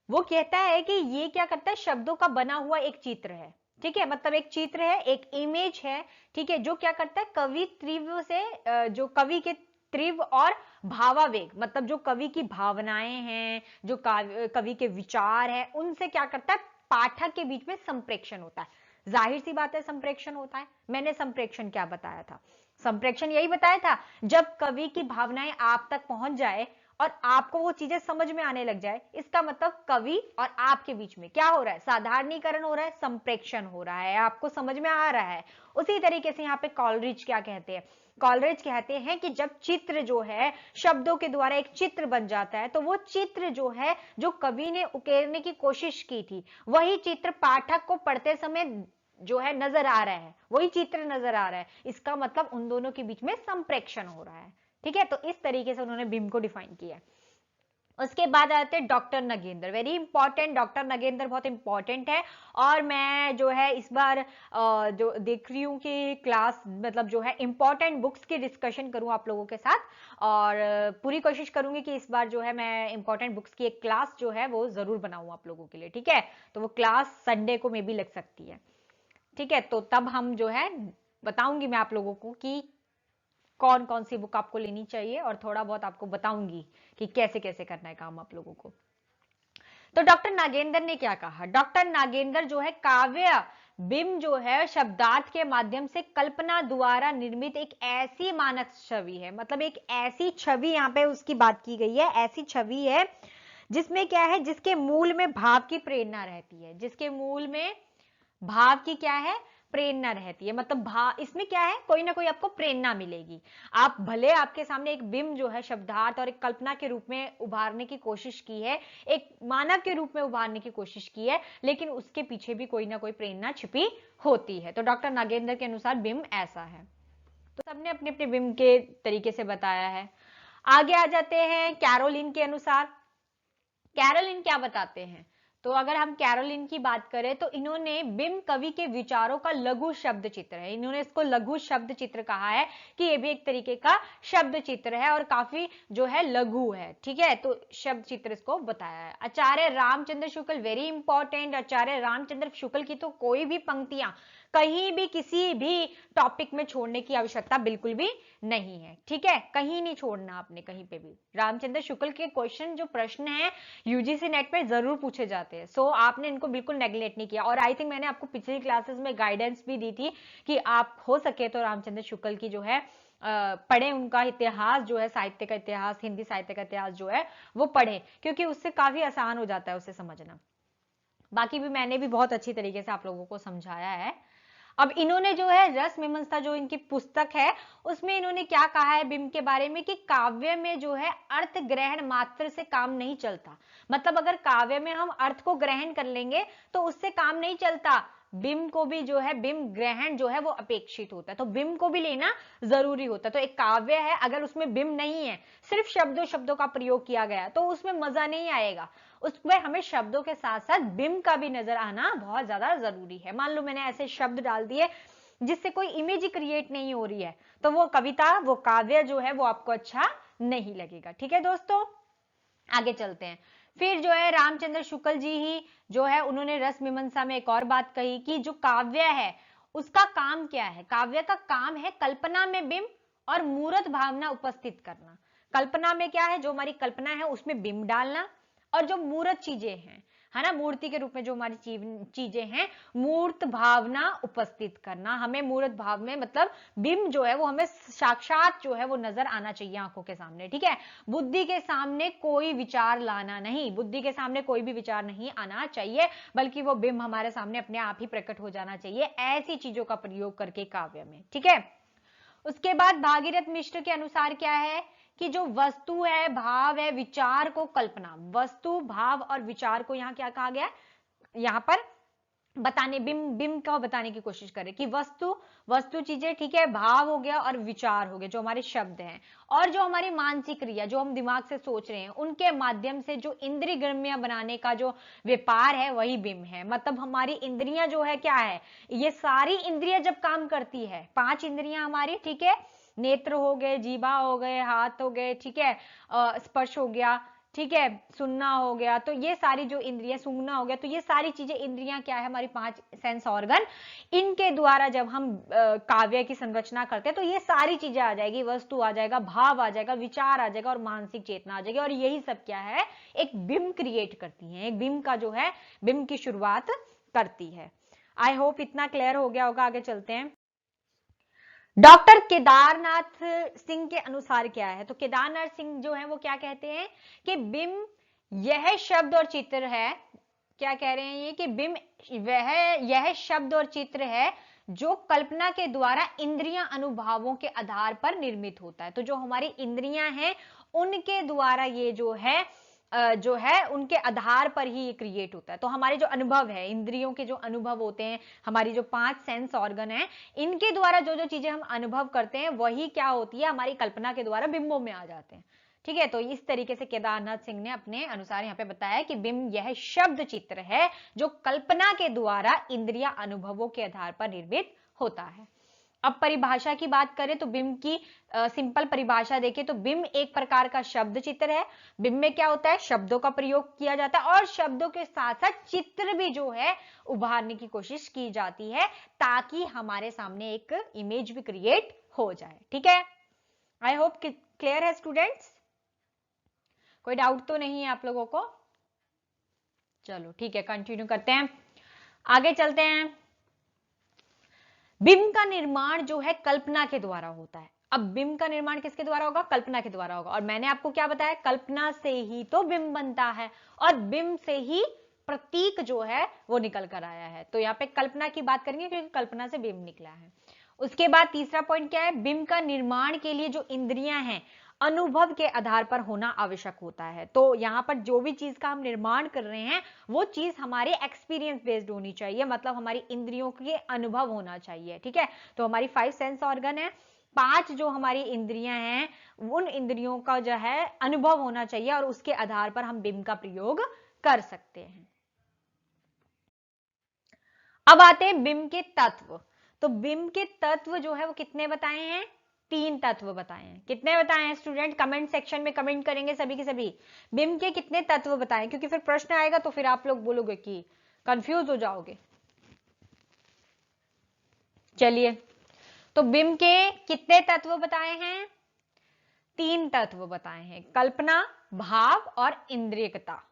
वो कहता है कि ये क्या करता है, शब्दों का बना हुआ एक चित्र है। ठीक है, मतलब एक चित्र है, एक इमेज है, ठीक है, जो क्या करता है, कवि तीव्र से जो कवि के तीव्र और भावावेग, मतलब जो कवि की भावनाएं हैं, जो कवि के विचार हैं, उनसे क्या करता है, पाठक के बीच में संप्रेषण होता है। जाहिर सी बात है संप्रेषण होता है। मैंने संप्रेषण क्या बताया था, संप्रेषण यही बताया था, जब कवि की भावनाएं आप तक पहुंच जाए और आपको वो चीजें समझ में आने लग जाए, इसका मतलब कवि और आपके बीच में क्या हो रहा है, साधारणीकरण हो रहा है, संप्रेषण हो रहा है, आपको समझ में आ रहा है। उसी तरीके से यहाँ पे कॉलरिज क्या कहते हैं, कॉलरिज कहते हैं कि जब चित्र जो है शब्दों के द्वारा एक चित्र बन जाता है, तो वो चित्र जो है, जो कवि ने उकेरने की कोशिश की थी, वही चित्र पाठक को पढ़ते समय जो है नजर आ रहा है, वही चित्र नजर आ रहा है। इसका मतलब उन दोनों के बीच में संप्रेषण हो रहा है। ठीक है, तो इस तरीके से उन्होंने बिम को डिफाइन किया है। उसके बाद आते हैं doctor Nagendra, very important, doctor Nagendra बहुत इंपॉर्टेंट है। और मैं जो है इस बार जो देख रही हूँ कि क्लास मतलब जो है इंपॉर्टेंट बुक्स की डिस्कशन करूँ आप लोगों के साथ, और पूरी कोशिश करूंगी कि इस बार जो है मैं इंपॉर्टेंट बुक्स की एक क्लास जो है वो जरूर बनाऊं आप लोगों के लिए। ठीक है, तो वो क्लास संडे को मे भी लग सकती है। ठीक है, तो तब हम जो है बताऊंगी मैं आप लोगों को कि कौन कौन सी बुक आपको लेनी चाहिए, और थोड़ा बहुत आपको बताऊंगी कि कैसे कैसे करना है काम आप लोगों को। तो डॉक्टर नागेंद्र ने क्या कहा, डॉक्टर नागेंद्र जो है काव्य बिंब जो है शब्दार्थ के माध्यम से कल्पना द्वारा निर्मित एक ऐसी मानक छवि है, मतलब एक ऐसी छवि यहाँ पे उसकी बात की गई है, ऐसी छवि है जिसमें क्या है, जिसके मूल में भाव की प्रेरणा रहती है, जिसके मूल में भाव की क्या है, प्रेरणा रहती है। मतलब भाव इसमें क्या है, कोई ना कोई आपको प्रेरणा मिलेगी। आप भले आपके सामने एक बिंब जो है शब्दार्थ और एक कल्पना के रूप में उभारने की कोशिश की है, एक मानव के रूप में उभारने की कोशिश की है, लेकिन उसके पीछे भी कोई ना कोई प्रेरणा छिपी होती है। तो डॉक्टर नागेंद्र के अनुसार बिंब ऐसा है। तो सबने अपने अपने बिंब के तरीके से बताया है। आगे आ जाते हैं कैरोलिन के अनुसार। कैरोलिन क्या बताते हैं, तो अगर हम कैरोलिन की बात करें तो इन्होंने बिंब कवि के विचारों का लघु शब्द चित्र है, इन्होंने इसको लघु शब्द चित्र कहा है कि ये भी एक तरीके का शब्द चित्र है और काफी जो है लघु है। ठीक है, तो शब्द चित्र इसको बताया है। आचार्य रामचंद्र शुक्ल, वेरी इंपॉर्टेंट, आचार्य रामचंद्र शुक्ल की तो कोई भी पंक्तियां कहीं भी किसी भी टॉपिक में छोड़ने की आवश्यकता बिल्कुल भी नहीं है। ठीक है, कहीं नहीं छोड़ना आपने, कहीं पे भी। रामचंद्र शुक्ल के क्वेश्चन जो प्रश्न है यूजीसी नेट पे जरूर पूछे जाते हैं, सो आपने इनको बिल्कुल नेग्लेक्ट नहीं किया। और आई थिंक मैंने आपको पिछली क्लासेस में गाइडेंस भी दी थी कि आप हो सके तो रामचंद्र शुक्ल की जो है पढ़े, उनका इतिहास जो है, साहित्य का इतिहास, हिंदी साहित्य का इतिहास जो है वो पढ़े, क्योंकि उससे काफी आसान हो जाता है उसे समझना। बाकी भी मैंने भी बहुत अच्छी तरीके से आप लोगों को समझाया है। अब इन्होंने जो है रस मीमांसा जो इनकी पुस्तक है उसमें इन्होंने क्या कहा है बिंब के बारे में कि काव्य में जो है अर्थ ग्रहण मात्र से काम नहीं चलता। मतलब अगर काव्य में हम अर्थ को ग्रहण कर लेंगे तो उससे काम नहीं चलता, बिंब को भी जो है बिंब ग्रहण जो है वो अपेक्षित होता है, तो बिंब को भी लेना जरूरी होता है। तो एक काव्य है, अगर उसमें बिंब नहीं है, सिर्फ शब्दों शब्दों का प्रयोग किया गया, तो उसमें मजा नहीं आएगा। उसमें हमें शब्दों के साथ साथ बिंब का भी नजर आना बहुत ज्यादा जरूरी है। मान लो मैंने ऐसे शब्द डाल दिए जिससे कोई इमेज क्रिएट नहीं हो रही है, तो वो कविता, वो काव्य जो है वो आपको अच्छा नहीं लगेगा। ठीक है दोस्तों, आगे चलते हैं। फिर जो है रामचंद्र शुक्ल जी ही जो है उन्होंने रस मीमांसा में एक और बात कही कि जो काव्य है उसका काम क्या है, काव्य का काम है कल्पना में बिंब और मूर्त भावना उपस्थित करना। कल्पना में क्या है, जो हमारी कल्पना है उसमें बिंब डालना, और जो मूर्त चीजें हैं, है ना, मूर्ति के रूप में जो हमारी चीजें हैं, मूर्त भावना उपस्थित करना। हमें मूर्त भाव में मतलब बिंब जो है वो हमें साक्षात जो है वो नजर आना चाहिए आंखों के सामने। ठीक है, बुद्धि के सामने कोई विचार लाना नहीं, बुद्धि के सामने कोई भी विचार नहीं आना चाहिए, बल्कि वो बिंब हमारे सामने अपने आप ही प्रकट हो जाना चाहिए ऐसी चीजों का प्रयोग करके काव्य में। ठीक है, उसके बाद भागीरथ मिश्र के अनुसार क्या है कि जो वस्तु है, भाव है, विचार को कल्पना, वस्तु भाव और विचार को यहाँ क्या कहा गया, यहाँ पर बताने, बिंब का बताने की कोशिश करें कि वस्तु चीजें, ठीक है, भाव हो गया और विचार हो गया जो हमारे शब्द हैं, और जो हमारी मानसिक क्रिया जो हम दिमाग से सोच रहे हैं उनके माध्यम से जो इंद्रिय गर्म्य बनाने का जो व्यापार है वही बिंब है। मतलब हमारी इंद्रियां जो है क्या है, ये सारी इंद्रियां जब काम करती है, 5 इंद्रियां हमारी, ठीक है, नेत्र हो गए, जीभा हो गए, हाथ हो गए, ठीक है, स्पर्श हो गया, ठीक है, सुनना हो गया, तो ये सारी जो इंद्रियां, सूंघना हो गया, तो ये सारी चीजें इंद्रियां क्या है, हमारी 5 सेंस ऑर्गन, इनके द्वारा जब हम काव्य की संरचना करते हैं तो ये सारी चीजें आ जाएगी, वस्तु आ जाएगा, भाव आ जाएगा, विचार आ जाएगा और मानसिक चेतना आ जाएगी, और यही सब क्या है, एक बिंब क्रिएट करती है, एक बिंब का जो है, बिंब की शुरुआत करती है। आई होप इतना क्लियर हो गया होगा। आगे चलते हैं। डॉक्टर केदारनाथ सिंह के अनुसार क्या है, तो केदारनाथ सिंह जो है वो क्या कहते हैं कि बिंब यह शब्द और चित्र है, क्या कह रहे हैं ये कि बिंब यह शब्द और चित्र है जो कल्पना के द्वारा इंद्रियां अनुभावों के आधार पर निर्मित होता है। तो जो हमारी इंद्रियां हैं उनके द्वारा ये जो है जो है उनके आधार पर ही ये क्रिएट होता है। तो हमारे जो अनुभव है, इंद्रियों के जो अनुभव होते हैं, हमारी जो 5 सेंस ऑर्गन है, इनके द्वारा जो जो चीजें हम अनुभव करते हैं वही क्या होती है, हमारी कल्पना के द्वारा बिंबों में आ जाते हैं। ठीक है, तो इस तरीके से केदारनाथ सिंह ने अपने अनुसार यहाँ पे बताया कि बिंब यह शब्द चित्र है जो कल्पना के द्वारा इंद्रिया अनुभवों के आधार पर निर्मित होता है। अब परिभाषा की बात करें तो बिंब की सिंपल परिभाषा देखें तो बिंब एक प्रकार का शब्द चित्र है। बिंब में क्या होता है, शब्दों का प्रयोग किया जाता है और शब्दों के साथ साथ चित्र भी जो है उभारने की कोशिश की जाती है ताकि हमारे सामने एक इमेज भी क्रिएट हो जाए। ठीक है, आई होप क्लियर है स्टूडेंट्स, कोई डाउट तो नहीं है आप लोगों को? चलो ठीक है, कंटिन्यू करते हैं, आगे चलते हैं। बिंब का निर्माण जो है कल्पना के द्वारा होता है। अब बिंब का निर्माण किसके द्वारा होगा, कल्पना के द्वारा होगा। और मैंने आपको क्या बताया, कल्पना से ही तो बिंब बनता है और बिंब से ही प्रतीक जो है वो निकल कर आया है। तो यहाँ पे कल्पना की बात करेंगे क्योंकि कल्पना से बिंब निकला है। उसके बाद तीसरा पॉइंट क्या है, बिंब का निर्माण के लिए जो इंद्रियां हैं अनुभव के आधार पर होना आवश्यक होता है। तो यहाँ पर जो भी चीज का हम निर्माण कर रहे हैं वो चीज हमारे एक्सपीरियंस बेस्ड होनी चाहिए, मतलब हमारी इंद्रियों के अनुभव होना चाहिए। ठीक है, तो हमारी 5 सेंस ऑर्गन है, 5 जो हमारी इंद्रियां हैं उन इंद्रियों का जो है अनुभव होना चाहिए और उसके आधार पर हम बिंब का प्रयोग कर सकते हैं। अब आते हैं बिंब के तत्व। तो बिंब के तत्व जो है वो कितने बताए हैं, 3 तत्व बताए हैं। कितने बताए हैं स्टूडेंट, कमेंट सेक्शन में कमेंट करेंगे सभी के सभी, बिंब के कितने तत्व बताएं, क्योंकि फिर प्रश्न आएगा तो फिर आप लोग बोलोगे कि कंफ्यूज हो जाओगे। चलिए, तो बिंब के कितने तत्व बताए हैं, 3 तत्व बताए हैं, कल्पना, भाव और इंद्रियकता।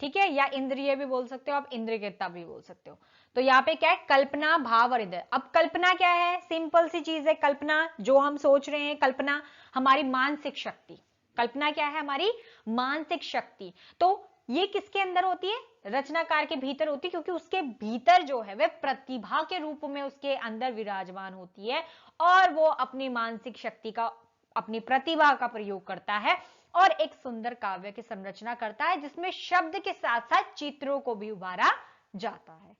ठीक है, या इंद्रिय भी बोल सकते हो आप, इंद्रियकता भी बोल सकते हो। तो यहाँ पे क्या है, कल्पना, भाव और इंद्रिय। अब कल्पना क्या है, सिंपल सी चीज है कल्पना, जो हम सोच रहे हैं, कल्पना हमारी मानसिक शक्ति। कल्पना क्या है, हमारी मानसिक शक्ति। तो ये किसके अंदर होती है, रचनाकार के भीतर होती है, क्योंकि उसके भीतर जो है वह प्रतिभा के रूप में उसके अंदर विराजमान होती है और वो अपनी मानसिक शक्ति का, अपनी प्रतिभा का प्रयोग करता है और एक सुंदर काव्य की संरचना करता है जिसमें शब्द के साथ साथ चित्रों को भी उभारा जाता है।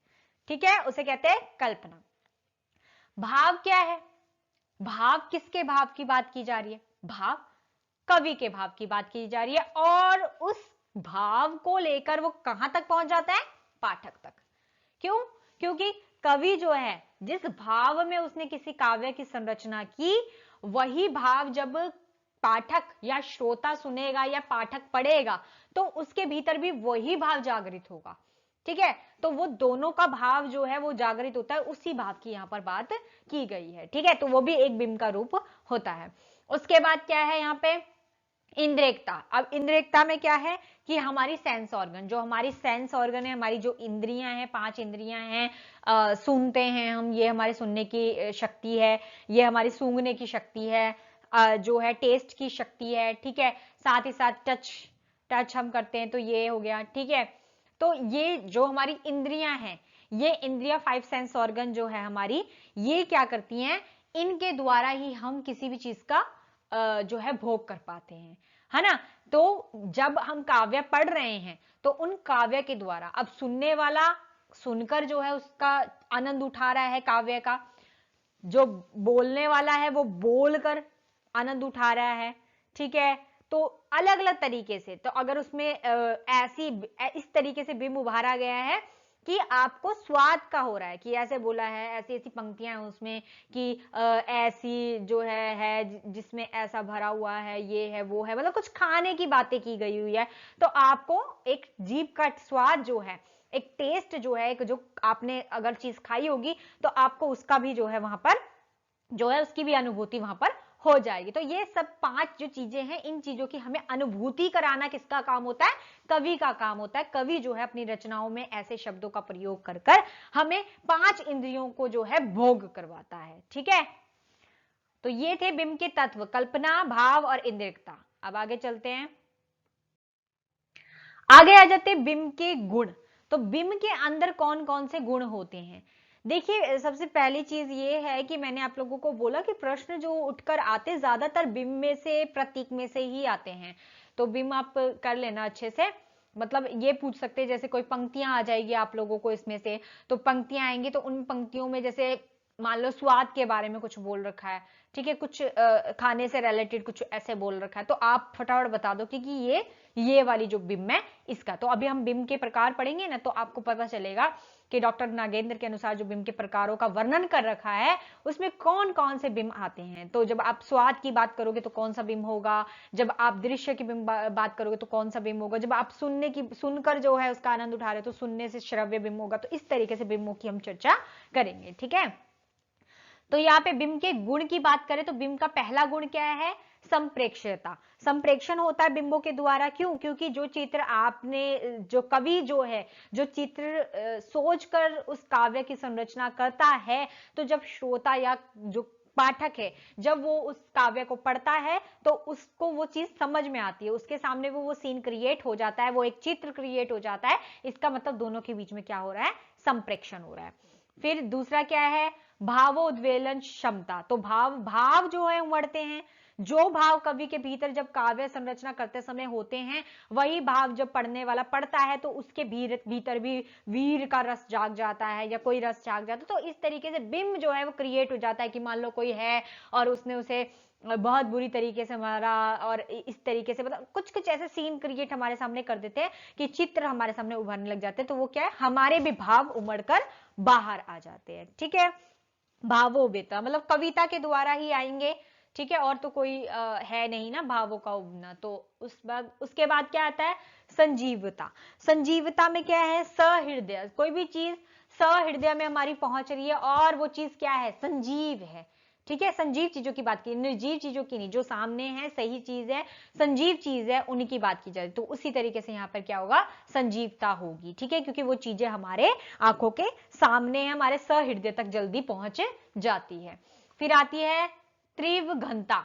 ठीक है, उसे कहते हैं कल्पना। भाव क्या है, भाव किसके भाव की बात की जा रही है, भाव कवि के भाव की बात की जा रही है और उस भाव को लेकर वो कहां तक पहुंच जाता है, पाठक तक। क्यों, क्योंकि कवि जो है जिस भाव में उसने किसी काव्य की संरचना की, वही भाव जब पाठक या श्रोता सुनेगा या पाठक पढ़ेगा तो उसके भीतर भी वही भाव जागृत होगा। ठीक है, तो वो दोनों का भाव जो है वो जागृत होता है, उसी भाव की यहां पर बात की गई है। ठीक है, तो वो भी एक बिंब का रूप होता है। उसके बाद क्या है यहाँ पे, इंद्रियकता। अब इंद्रियकता में क्या है कि हमारी सेंस ऑर्गन, जो हमारी सेंस ऑर्गन है, हमारी जो इंद्रियां हैं, 5 इंद्रियां हैं, सुनते हैं हम, ये हमारे सुनने की शक्ति है, ये हमारी सूंघने की शक्ति है, जो है टेस्ट की शक्ति है। ठीक है, साथ ही साथ टच, टच हम करते हैं तो ये हो गया। ठीक है, तो ये जो हमारी इंद्रियां हैं, ये इंद्रिया 5 सेंस ऑर्गन जो है हमारी, ये क्या करती हैं, इनके द्वारा ही हम किसी भी चीज का जो है भोग कर पाते हैं, है ना। तो जब हम काव्य पढ़ रहे हैं तो उन काव्य के द्वारा, अब सुनने वाला सुनकर जो है उसका आनंद उठा रहा है काव्य का, जो बोलने वाला है वो बोलकर आनंद उठा रहा है। ठीक है, तो अलग अलग तरीके से, तो अगर उसमें ऐसी इस तरीके से बिंब उभारा गया है कि आपको स्वाद का हो रहा है, कि ऐसे बोला है, ऐसी ऐसी पंक्तियां हैं उसमें कि ऐसी जो है जिसमें ऐसा भरा हुआ है, ये है वो है, मतलब कुछ खाने की बातें की गई हुई है, तो आपको एक जीभ का स्वाद जो है, एक टेस्ट जो है, एक जो आपने अगर चीज खाई होगी तो आपको उसका भी जो है वहां पर जो है उसकी भी अनुभूति वहां पर हो जाएगी। तो ये सब 5 जो चीजें हैं, इन चीजों की हमें अनुभूति कराना किसका काम होता है, कवि का काम होता है। कवि जो है अपनी रचनाओं में ऐसे शब्दों का प्रयोग कर कर हमें 5 इंद्रियों को जो है भोग करवाता है। ठीक है, तो ये थे बिंब के तत्व, कल्पना, भाव और इंद्रियकता। अब आगे चलते हैं, आगे आ जाते हैं बिंब के गुण। तो बिंब के अंदर कौन कौन से गुण होते हैं, देखिए, सबसे पहली चीज ये है कि मैंने आप लोगों को बोला कि प्रश्न जो उठकर आते ज्यादातर बिंब में से, प्रतीक में से ही आते हैं। तो बिंब आप कर लेना अच्छे से। मतलब ये पूछ सकते हैं, जैसे कोई पंक्तियां आ जाएगी आप लोगों को इसमें से, तो पंक्तियां आएंगी तो उन पंक्तियों में जैसे मान लो स्वाद के बारे में कुछ बोल रखा है, ठीक है, कुछ खाने से रिलेटेड कुछ ऐसे बोल रखा है, तो आप फटाफट बता दो कि ये वाली जो बिंब है इसका। तो अभी हम बिंब के प्रकार पढ़ेंगे ना, तो आपको पता चलेगा कि डॉक्टर नागेंद्र के अनुसार जो बिंब के प्रकारों का वर्णन कर रखा है उसमें कौन कौन से बिंब आते हैं। तो जब आप स्वाद की बात करोगे तो कौन सा बिंब होगा, जब आप दृश्य की बिंब बात करोगे तो कौन सा बिंब होगा, जब आप सुनकर जो है उसका आनंद उठा रहे हो तो सुनने से श्रव्य बिंब होगा। तो इस तरीके से बिंबों की हम चर्चा करेंगे, ठीक है। तो यहाँ पे बिंब के गुण की बात करें तो बिंब का पहला गुण क्या है, संप्रेक्ष्यता। संप्रेक्षण होता है बिंबों के द्वारा, क्यों, क्योंकि जो चित्र आपने, जो कवि जो है, जो चित्र सोचकर उस काव्य की संरचना करता है, तो जब श्रोता या जो पाठक है जब वो उस काव्य को पढ़ता है तो उसको वो चीज समझ में आती है, उसके सामने वो सीन क्रिएट हो जाता है, वो एक चित्र क्रिएट हो जाता है। इसका मतलब दोनों के बीच में क्या हो रहा है, संप्रेक्षण हो रहा है। फिर दूसरा क्या है, भावोद्वेलन क्षमता। तो भाव जो है उमड़ते हैं, जो भाव कवि के भीतर जब काव्य संरचना करते समय होते हैं वही भाव जब पढ़ने वाला पढ़ता है तो उसके भीतर भी वीर का रस जाग जाता है या कोई रस जाग जाता है। तो इस तरीके से बिंब जो है वो क्रिएट हो जाता है कि मान लो कोई है और उसने उसे बहुत बुरी तरीके से मारा, और इस तरीके से मतलब कुछ कुछ ऐसे सीन क्रिएट हमारे सामने कर देते हैं कि चित्र हमारे सामने उभरने लग जाते हैं। तो वो क्या है, हमारे भी भाव उमड़कर बाहर आ जाते हैं, ठीक है। भावोवेता मतलब कविता के द्वारा ही आएंगे, ठीक है, और तो कोई है नहीं ना भावों का उगना। तो उसके बाद क्या आता है, संजीवता। संजीवता में क्या है, सहृदय, कोई भी चीज सहृदय में हमारी पहुंच रही है और वो चीज क्या है, संजीव है, ठीक है। संजीव चीजों की बात की, निर्जीव चीजों की नहीं, जो सामने है सही चीज है, संजीव चीज है, उन्हीं की बात की जाए। तो उसी तरीके से यहाँ पर क्या होगा, संजीवता होगी, ठीक है, क्योंकि वो चीजें हमारे आंखों के सामने है, हमारे सहृदय तक जल्दी पहुंच जाती है। फिर आती है तीव्र घनता।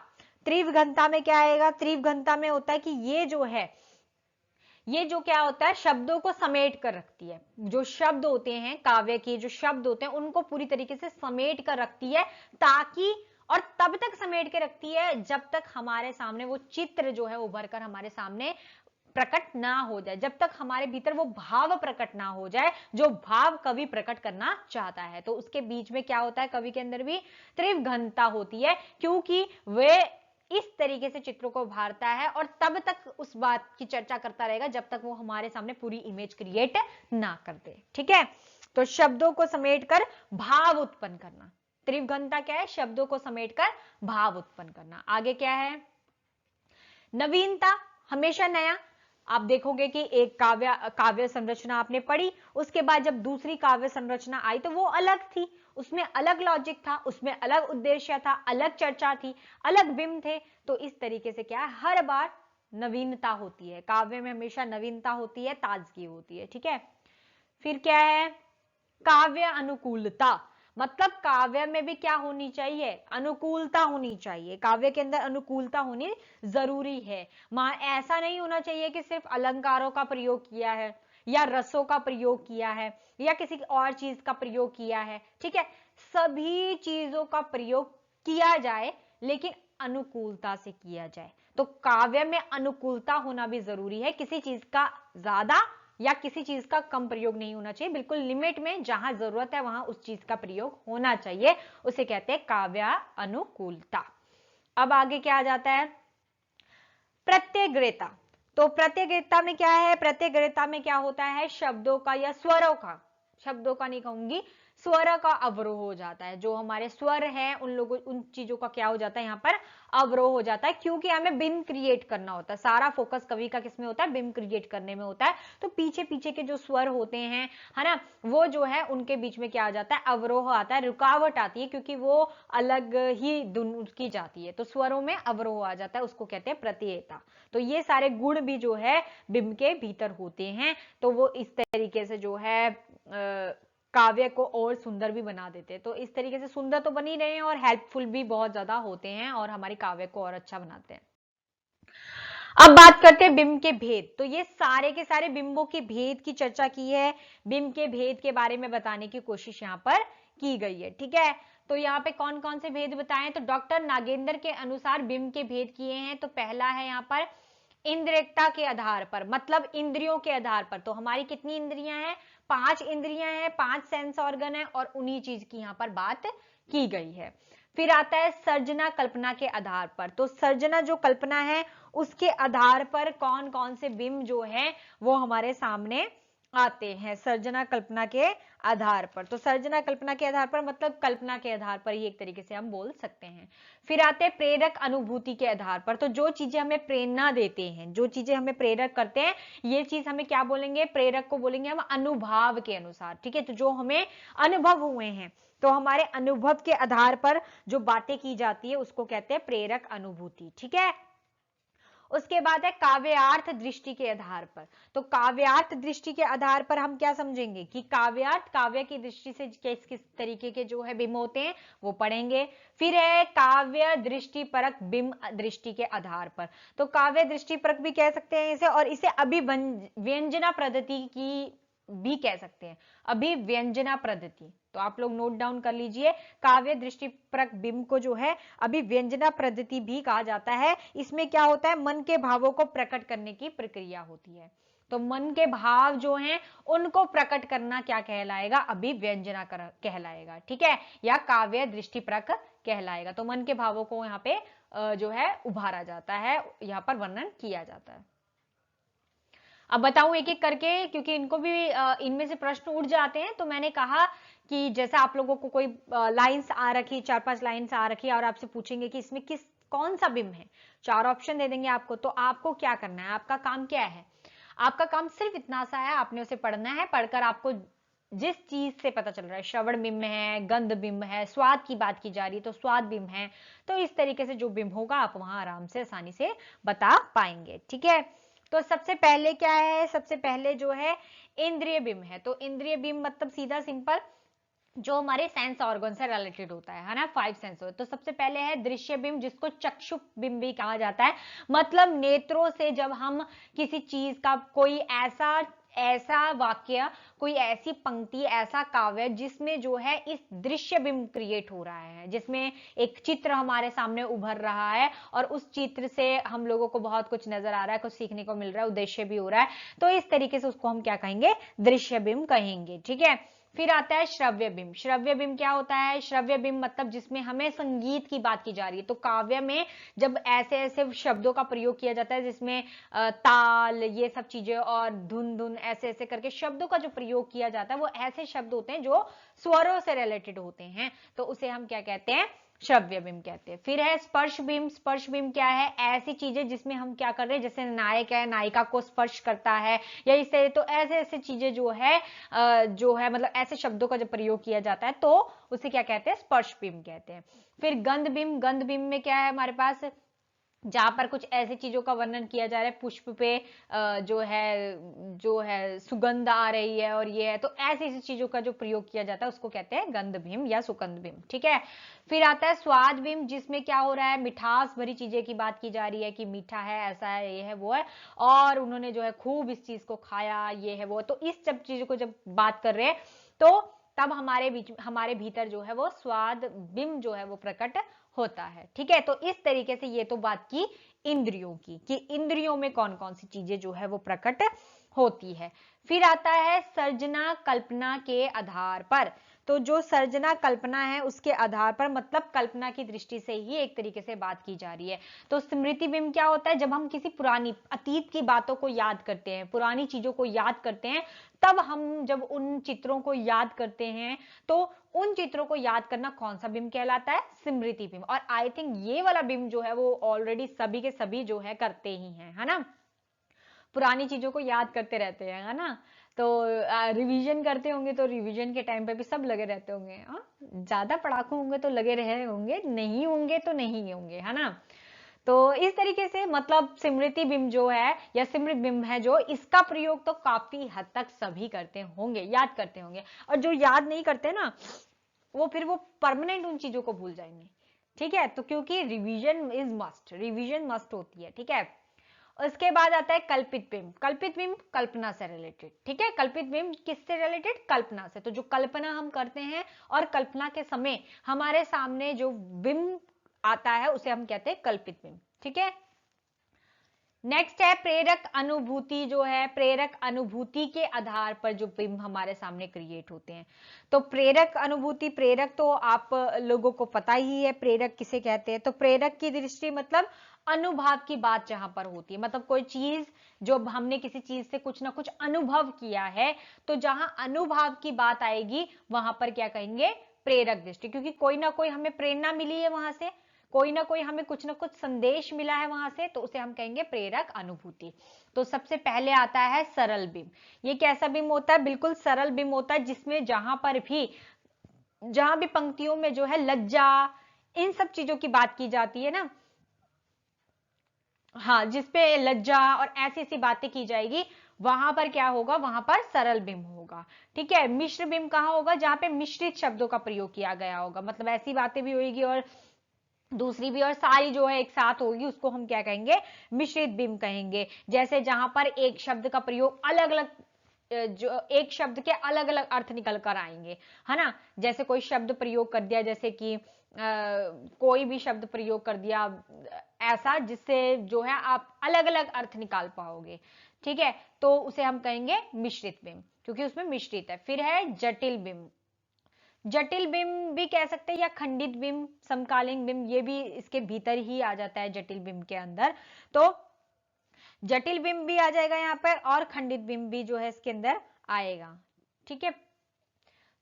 तीव्र घनता में क्या आएगा, तीव्र घनता में होता है कि ये जो है, ये जो क्या होता है, शब्दों को समेट कर रखती है। जो शब्द होते हैं काव्य के, जो शब्द होते हैं उनको पूरी तरीके से समेट कर रखती है, ताकि, और तब तक समेट के रखती है जब तक हमारे सामने वो चित्र जो है उभर कर हमारे सामने प्रकट ना हो जाए, जब तक हमारे भीतर वो भाव प्रकट ना हो जाए जो भाव कवि प्रकट करना चाहता है। तो उसके बीच में क्या होता है, कवि के अंदर भी तीव्र घनता होती है, क्योंकि वे इस तरीके से चित्रों को उभारता है और तब तक उस बात की चर्चा करता रहेगा जब तक वो हमारे सामने पूरी इमेज क्रिएट ना कर दे, ठीक है। तो शब्दों को समेटकर भाव उत्पन्न करना, तीव्र घनता क्या है, शब्दों को समेटकर भाव उत्पन्न करना। आगे क्या है, नवीनता, हमेशा नया। आप देखोगे कि एक काव्य संरचना आपने पढ़ी, उसके बाद जब दूसरी काव्य संरचना आई तो वो अलग थी, उसमें अलग लॉजिक था, उसमें अलग उद्देश्य था, अलग चर्चा थी, अलग बिंब थे। तो इस तरीके से क्या है, हर बार नवीनता होती है काव्य में, हमेशा नवीनता होती है, ताजगी होती है, ठीक है। फिर क्या है, काव्य अनुकूलता। मतलब काव्य में भी क्या होनी चाहिए, अनुकूलता होनी चाहिए, काव्य के अंदर अनुकूलता होनी जरूरी है। ऐसा नहीं होना चाहिए कि सिर्फ अलंकारों का प्रयोग किया है या रसों का प्रयोग किया है या किसी और चीज का प्रयोग किया है, ठीक है। सभी चीजों का प्रयोग किया जाए लेकिन अनुकूलता से किया जाए। तो काव्य में अनुकूलता होना भी जरूरी है, किसी चीज का ज्यादा या किसी चीज का कम प्रयोग नहीं होना चाहिए, बिल्कुल लिमिट में, जहां जरूरत है वहां उस चीज का प्रयोग होना चाहिए, उसे कहते हैं काव्य अनुकूलता। अब आगे क्या आ जाता है, प्रत्यग्रता। तो प्रत्यग्रता में क्या है, प्रत्यग्रता में क्या होता है, शब्दों का या स्वरों का, शब्दों का नहीं कहूंगी, स्वर का अवरोह हो जाता है। जो हमारे स्वर हैं उन लोगों, उन चीजों का क्या हो जाता है, यहाँ पर अवरोह हो जाता है, क्योंकि हमें बिंब क्रिएट करना होता है। सारा फोकस कवि का किसमें होता है, बिंब क्रिएट करने में होता है। तो पीछे पीछे के जो स्वर होते हैं, है ना, वो जो है उनके बीच में क्या आ जाता है, अवरोह आता है, रुकावट आती है, क्योंकि वो अलग ही धुन की जाती है। तो स्वरों में अवरोह आ जाता है, उसको कहते हैं प्रत्ययता। तो ये सारे गुण भी जो है बिंब के भीतर होते हैं, तो वो इस तरीके से जो है काव्य को और सुंदर भी बना देते हैं। तो इस तरीके से सुंदर तो बन ही रहे हैं और हेल्पफुल भी बहुत ज्यादा होते हैं और हमारी काव्य को और अच्छा बनाते हैं। अब बात करते हैं बिंब के भेद। तो ये सारे के सारे बिंबों के भेद की चर्चा की है, बिंब के भेद के बारे में बताने की कोशिश यहाँ पर की गई है। ठीक है, तो यहाँ पे कौन कौन से भेद बताएं, तो डॉक्टर नागेंद्र के अनुसार बिंब के भेद किए हैं। तो पहला है यहाँ पर इंद्रियता के आधार पर, मतलब इंद्रियों के आधार पर। तो हमारी कितनी इंद्रियां हैं, 5 इंद्रियां हैं, 5 सेंस ऑर्गन है, और उन्हीं चीज की यहाँ पर बात की गई है। फिर आता है सर्जना कल्पना के आधार पर। तो सर्जना जो कल्पना है उसके आधार पर कौन कौन से बिंब जो है वो हमारे सामने आते हैं, सर्जना कल्पना के आधार पर। तो सर्जना कल्पना के आधार पर मतलब कल्पना के आधार पर, ये एक तरीके से हम बोल सकते हैं। फिर आते हैं प्रेरक अनुभूति के आधार पर। तो जो चीजें हमें प्रेरणा देते हैं, जो चीजें हमें प्रेरक करते हैं, ये चीज हमें क्या बोलेंगे, प्रेरक को बोलेंगे हम अनुभाव के अनुसार। ठीक है, तो जो हमें अनुभव हुए हैं, तो हमारे अनुभव के आधार पर जो बातें की जाती है उसको कहते हैं प्रेरक अनुभूति। ठीक है, उसके बाद है काव्यार्थ दृष्टि के आधार पर। तो काव्यार्थ दृष्टि के आधार पर हम क्या समझेंगे कि काव्यार्थ, काव्य की दृष्टि से किस किस तरीके के जो है बिंब होते हैं वो पढ़ेंगे। फिर है काव्य दृष्टि परक बिंब दृष्टि के आधार पर। तो काव्य दृष्टि परक भी कह सकते हैं इसे, और इसे अभिव्यंजना पद्धति की भी कह सकते हैं, अभिव्यंजना पद्धति। तो आप लोग नोट डाउन कर लीजिए, काव्य दृष्टिपरक बिंब को जो है अभिव्यंजना पद्धति भी कहा जाता है। इसमें क्या होता है, मन के भावों को प्रकट करने की प्रक्रिया होती है। तो मन के भाव जो हैं उनको प्रकट करना क्या कहलाएगा, अभिव्यंजना कहलाएगा। ठीक है, या काव्य दृष्टिपरक कहलाएगा। तो मन के भावों को यहाँ पे जो है उभारा जाता है, यहाँ पर वर्णन किया जाता है। अब बताऊं एक एक करके, क्योंकि इनको भी इनमें से प्रश्न उठ जाते हैं। तो मैंने कहा कि जैसे आप लोगों को कोई लाइंस आ रखी, 4-5 लाइंस आ रखी है, और आपसे पूछेंगे कि इसमें किस कौन सा बिंब है, 4 ऑप्शन दे देंगे आपको। तो आपको क्या करना है, आपका काम क्या है, आपका काम सिर्फ इतना सा है, आपने उसे पढ़ना है। पढ़कर आपको जिस चीज से पता चल रहा है, श्रवण बिंब है, गंध बिंब है, स्वाद की बात की जा रही है तो स्वाद बिंब है, तो इस तरीके से जो बिंब होगा आप वहां आराम से आसानी से बता पाएंगे। ठीक है, तो सबसे पहले क्या है, सबसे पहले जो है इंद्रिय बिंब है। तो इंद्रिय बिंब मतलब सीधा सिंपल जो हमारे सेंस ऑर्गन से रिलेटेड होता है ना, 5 सेंस। तो सबसे पहले है दृश्य बिंब, जिसको चक्षु बिंब भी कहा जाता है। मतलब नेत्रों से जब हम किसी चीज का कोई ऐसा ऐसा वाक्य, कोई ऐसी पंक्ति, ऐसा काव्य जिसमें जो है इस दृश्य बिंब क्रिएट हो रहा है, जिसमें एक चित्र हमारे सामने उभर रहा है और उस चित्र से हम लोगों को बहुत कुछ नजर आ रहा है, कुछ सीखने को मिल रहा है, उद्देश्य भी हो रहा है, तो इस तरीके से उसको हम क्या कहेंगे, दृश्य बिंब कहेंगे। ठीक है, फिर आता है श्रव्य बिंब। श्रव्य बिंब क्या होता है, श्रव्य बिंब मतलब जिसमें हमें संगीत की बात की जा रही है। तो काव्य में जब ऐसे ऐसे शब्दों का प्रयोग किया जाता है जिसमें ताल, ये सब चीजें, और धुन धुन ऐसे ऐसे करके शब्दों का जो प्रयोग किया जाता है, वो ऐसे शब्द होते हैं जो स्वरों से रिलेटेड होते हैं, तो उसे हम क्या कहते हैं, श्रव्य बिंब कहते हैं। फिर है स्पर्श बिंब। स्पर्श बिंब क्या है, ऐसी चीजें जिसमें हम क्या कर रहे हैं, जैसे नायक है, नायिका को स्पर्श करता है, या इससे, तो ऐसे ऐसे चीजें जो है मतलब ऐसे शब्दों का जब प्रयोग किया जाता है तो उसे क्या कहते हैं, स्पर्श बिंब कहते हैं। फिर गंध बिंब। गंध बिंब में क्या है हमारे पास, जहां पर कुछ ऐसी चीजों का वर्णन किया जा रहा है, पुष्प पे जो है सुगंध आ रही है और ये है, तो ऐसी ऐसी चीजों का जो प्रयोग किया जाता है उसको कहते हैं गंध बिंब या सुगंध बिंब। ठीक है, फिर आता है स्वाद बिंब, जिसमें क्या हो रहा है, मिठास भरी चीजें की बात की जा रही है कि मीठा है, ऐसा है, ये है, वो है, और उन्होंने जो है खूब इस चीज को खाया, ये है, वो, तो इस सब चीजों को जब बात कर रहे हैं तो तब हमारे भीतर जो है वो स्वाद बिंब जो है वो प्रकट होता है। ठीक है, तो इस तरीके से ये तो बात की इंद्रियों की, कि इंद्रियों में कौन कौन सी चीजें जो है वो प्रकट होती है। फिर आता है सर्जना कल्पना के आधार पर। तो जो सर्जना कल्पना है उसके आधार पर, मतलब कल्पना की दृष्टि से ही एक तरीके से बात की जा रही है। तो स्मृति बिंब क्या होता है, जब हम किसी पुरानी अतीत की बातों को याद करते हैं, पुरानी चीजों को याद करते हैं, तब हम जब उन चित्रों को याद करते हैं तो उन चित्रों को याद करना कौन सा बिंब कहलाता है, स्मृति बिंब। और आई थिंक ये वाला बिंब जो है वो ऑलरेडी सभी के सभी जो है करते ही हैं, है ना, पुरानी चीजों को याद करते रहते हैं, है ना। तो रिवीजन करते होंगे तो रिवीजन के टाइम पे भी सब लगे रहते होंगे, हाँ, ज्यादा पढ़ाकू होंगे तो लगे रहे होंगे, नहीं होंगे तो नहीं होंगे, है ना। तो इस तरीके से मतलब स्मृति बिंब जो है या स्मृति बिंब है जो, इसका प्रयोग तो काफी हद तक सभी करते होंगे, याद करते होंगे, और जो याद नहीं करते ना वो फिर वो परमानेंट उन चीजों को भूल जाएंगे। ठीक है, तो क्योंकि revision is must, revision must होती है। ठीक है, उसके बाद आता है कल्पित बिंब। कल्पित बिंब कल्पना से रिलेटेड, ठीक है। कल्पित बिंब किससे रिलेटेड? कल्पना से। तो जो कल्पना हम करते हैं और कल्पना के समय हमारे सामने जो बिंब आता है उसे हम कहते हैं कल्पित बिंब, ठीक है। नेक्स्ट है प्रेरक अनुभूति। जो है प्रेरक अनुभूति के आधार पर जो बिंब हमारे सामने क्रिएट होते हैं। तो प्रेरक अनुभूति, प्रेरक तो आप लोगों को पता ही है प्रेरक किसे कहते हैं। तो प्रेरक की दृष्टि मतलब अनुभव की बात जहां पर होती है, मतलब कोई चीज जो हमने किसी चीज से कुछ ना कुछ अनुभव किया है, तो जहां अनुभव की बात आएगी वहां पर क्या कहेंगे? प्रेरक दृष्टि। क्योंकि कोई ना कोई हमें प्रेरणा मिली है वहां से, कोई ना कोई हमें कुछ ना कुछ संदेश मिला है वहां से, तो उसे हम कहेंगे प्रेरक अनुभूति। तो सबसे पहले आता है सरल बिंब। ये कैसा बिंब होता है? बिल्कुल सरल बिंब होता है, जिसमें जहां भी पंक्तियों में जो है लज्जा, इन सब चीजों की बात की जाती है ना, हाँ, जिसपे लज्जा और ऐसी ऐसी बातें की जाएगी, वहां पर क्या होगा? वहां पर सरल बिंब होगा, ठीक है। मिश्र बिंब कहां होगा? जहां पे मिश्रित शब्दों का प्रयोग किया गया होगा, मतलब ऐसी बातें भी होगी और दूसरी भी, और सारी जो है एक साथ होगी, उसको हम क्या कहेंगे? मिश्रित बिंब कहेंगे। जैसे जहां पर एक शब्द का प्रयोग अलग अलग, जो एक शब्द के अलग अलग अर्थ निकल कर आएंगे, है ना। जैसे कोई शब्द प्रयोग कर दिया, जैसे कि कोई भी शब्द प्रयोग कर दिया ऐसा जिससे जो है आप अलग अलग अर्थ निकाल पाओगे, ठीक है। तो उसे हम कहेंगे मिश्रित बिंब, क्योंकि उसमें मिश्रित है। फिर है जटिल बिंब। जटिल बिंब भी कह सकते हैं, या खंडित बिंब, समकालीन बिंब, ये भी इसके भीतर ही आ जाता है जटिल बिंब के अंदर। तो जटिल बिंब भी आ जाएगा यहाँ पर, और खंडित बिंब भी जो है इसके अंदर आएगा, ठीक है।